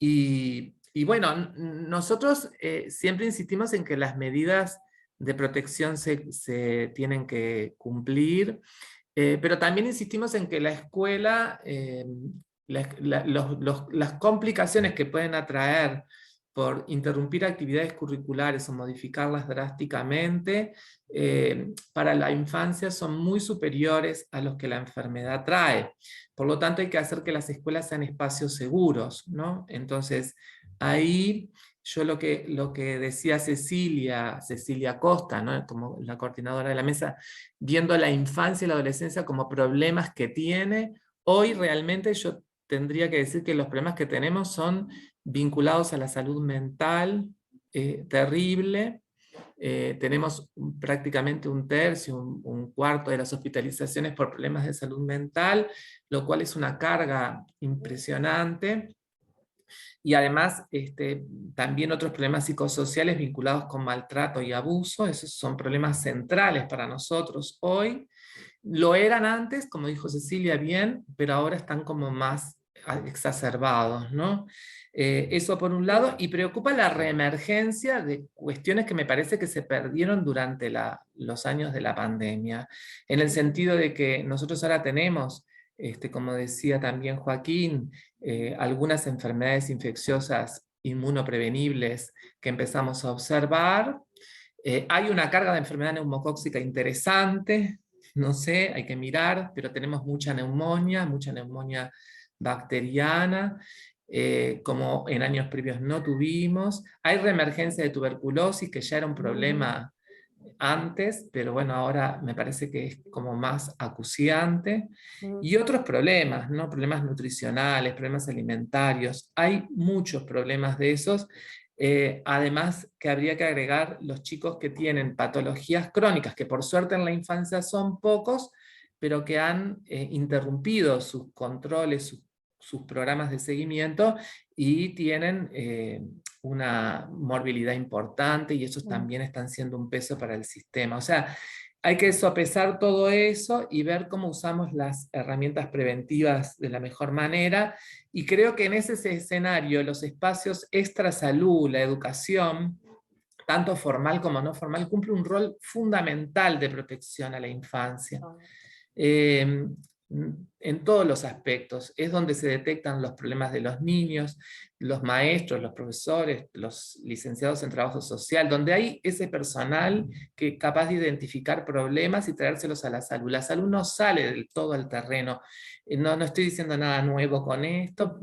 Y bueno, nosotros siempre insistimos en que las medidas de protección se tienen que cumplir, pero también insistimos en que la escuela, las complicaciones que pueden atraer por interrumpir actividades curriculares o modificarlas drásticamente, para la infancia son muy superiores a los que la enfermedad trae. Por lo tanto, hay que hacer que las escuelas sean espacios seguros, ¿no? Entonces, ahí yo lo que decía Cecilia Costa, ¿no? Como la coordinadora de la mesa, viendo la infancia y la adolescencia como problemas que tiene, hoy realmente yo tendría que decir que los problemas que tenemos son vinculados a la salud mental, terrible. Tenemos prácticamente un tercio, un cuarto de las hospitalizaciones por problemas de salud mental, lo cual es una carga impresionante. Y además también otros problemas psicosociales vinculados con maltrato y abuso. Esos son problemas centrales para nosotros hoy. Lo eran antes, como dijo Cecilia bien, pero ahora están como más exacerbados, ¿no? Eso por un lado, y preocupa la reemergencia de cuestiones que me parece que se perdieron durante los años de la pandemia, en el sentido de que nosotros ahora tenemos, como decía también Joaquín, algunas enfermedades infecciosas inmunoprevenibles que empezamos a observar. Hay una carga de enfermedad neumocóxica interesante, no sé, hay que mirar, pero tenemos mucha neumonía bacteriana, como en años previos no tuvimos. Hay reemergencia de tuberculosis, que ya era un problema antes, pero bueno, ahora me parece que es como más acuciante. Y otros problemas, ¿no? Problemas nutricionales, problemas alimentarios. Hay muchos problemas de esos. Además, que habría que agregar los chicos que tienen patologías crónicas, que por suerte en la infancia son pocos, pero que han interrumpido sus controles, sus programas de seguimiento, y tienen una morbilidad importante, y esos también están siendo un peso para el sistema. O sea, hay que sopesar todo eso y ver cómo usamos las herramientas preventivas de la mejor manera, y creo que en ese escenario los espacios extrasalud, la educación, tanto formal como no formal, cumple un rol fundamental de protección a la infancia. En todos los aspectos, es donde se detectan los problemas de los niños, los maestros, los profesores, los licenciados en trabajo social, donde hay ese personal que es capaz de identificar problemas y traérselos a la salud. La salud no sale del todo al terreno. No estoy diciendo nada nuevo con esto,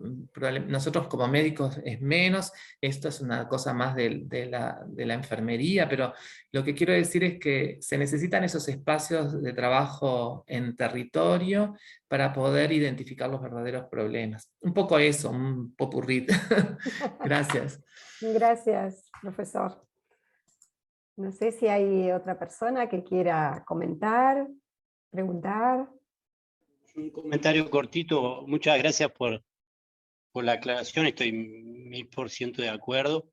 nosotros como médicos es menos, esto es una cosa más de la enfermería, pero lo que quiero decir es que se necesitan esos espacios de trabajo en territorio para poder identificar los verdaderos problemas. Un poco eso, un popurrí. Gracias. Gracias, profesor. No sé si hay otra persona que quiera comentar, preguntar. Un comentario cortito. Muchas gracias por la aclaración, estoy 1000% de acuerdo.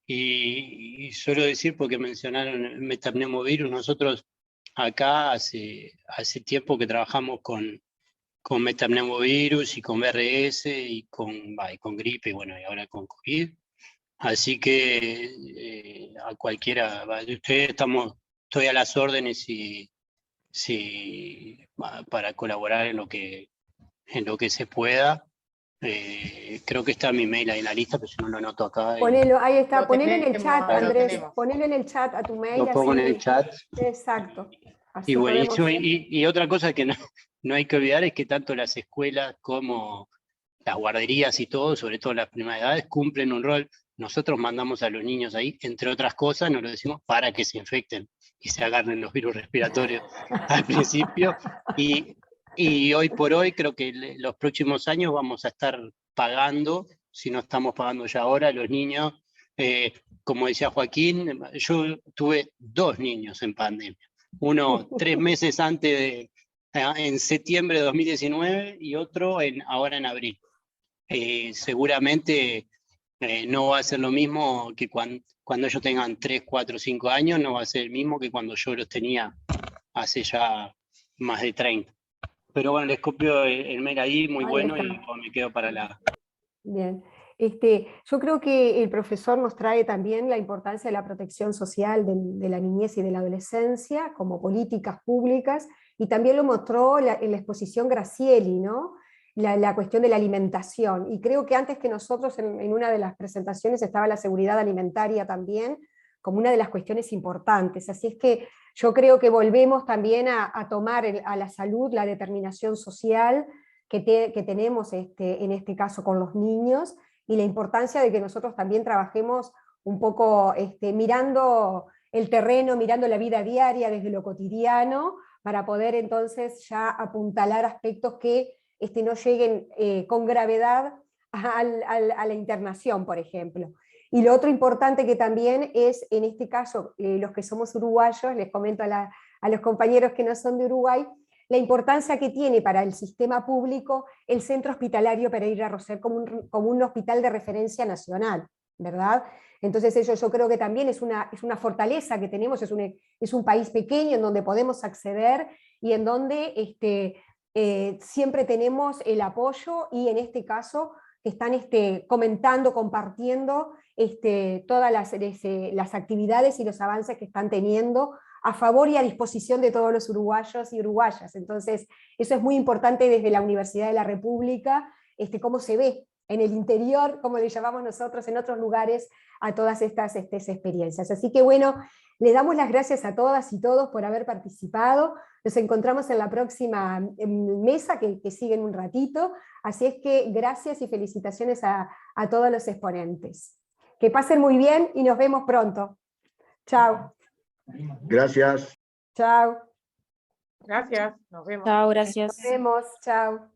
Y suelo decir, porque mencionaron el metapneumovirus, nosotros acá hace tiempo que trabajamos con metapneumovirus y con BRS y con gripe, bueno, y ahora con COVID. Así que a cualquiera de ustedes estoy a las órdenes para colaborar en lo que se pueda. Creo que está mi mail ahí en la lista, pero si no lo anoto acá. Ponelo, ahí está, ponelo en el chat, lo Andrés, tenemos. ponelo en el chat a tu mail. Lo pongo en el chat. Exacto. Así Y buenísimo. podemos- Y otra cosa que no hay que olvidar es que tanto las escuelas como las guarderías y todo, sobre todo las primeras edades, cumplen un rol. Nosotros mandamos a los niños ahí, entre otras cosas, nos lo decimos, para que se infecten y se agarren los virus respiratorios al principio. Y hoy por hoy creo que los próximos años vamos a estar pagando, si no estamos pagando ya ahora, los niños. Como decía Joaquín, yo tuve 2 niños en pandemia. Uno 3 meses antes, en septiembre de 2019, y otro ahora en abril. Seguramente no va a ser lo mismo que cuando ellos tengan 3, 4, 5 años, no va a ser el mismo que cuando yo los tenía hace ya más de 30. Pero bueno, les copio el mail ahí, muy Ahí bueno, está. y pues, me quedo para la... Bien. Yo creo que el profesor nos trae también la importancia de la protección social de la niñez y de la adolescencia como políticas públicas, y también lo mostró en la exposición Gracieli, ¿no? La cuestión de la alimentación. Y creo que antes que nosotros en una de las presentaciones estaba la seguridad alimentaria también, como una de las cuestiones importantes. Así es que yo creo que volvemos también a tomar a la salud la determinación social que tenemos en este caso con los niños, y la importancia de que nosotros también trabajemos un poco mirando el terreno, mirando la vida diaria desde lo cotidiano, para poder entonces ya apuntalar aspectos que no lleguen con gravedad a la internación, por ejemplo. Y lo otro importante que también es, en este caso, los que somos uruguayos, les comento a los compañeros que no son de Uruguay, la importancia que tiene para el sistema público el Centro Hospitalario Pereira Rosser como un hospital de referencia nacional, ¿verdad? Entonces yo creo que también es una fortaleza que tenemos, es un país pequeño en donde podemos acceder y en donde siempre tenemos el apoyo, y en este caso están comentando, compartiendo todas las actividades y los avances que están teniendo a favor y a disposición de todos los uruguayos y uruguayas. Entonces, eso es muy importante desde la Universidad de la República, cómo se ve en el interior, como le llamamos nosotros, en otros lugares, a todas estas experiencias. Así que bueno, le damos las gracias a todas y todos por haber participado. Nos encontramos en la próxima mesa que sigue en un ratito. Así es que gracias y felicitaciones a todos los exponentes. Que pasen muy bien y nos vemos pronto. Chao. Gracias. Chao. Gracias, nos vemos. Chao, gracias. Nos vemos. Chao.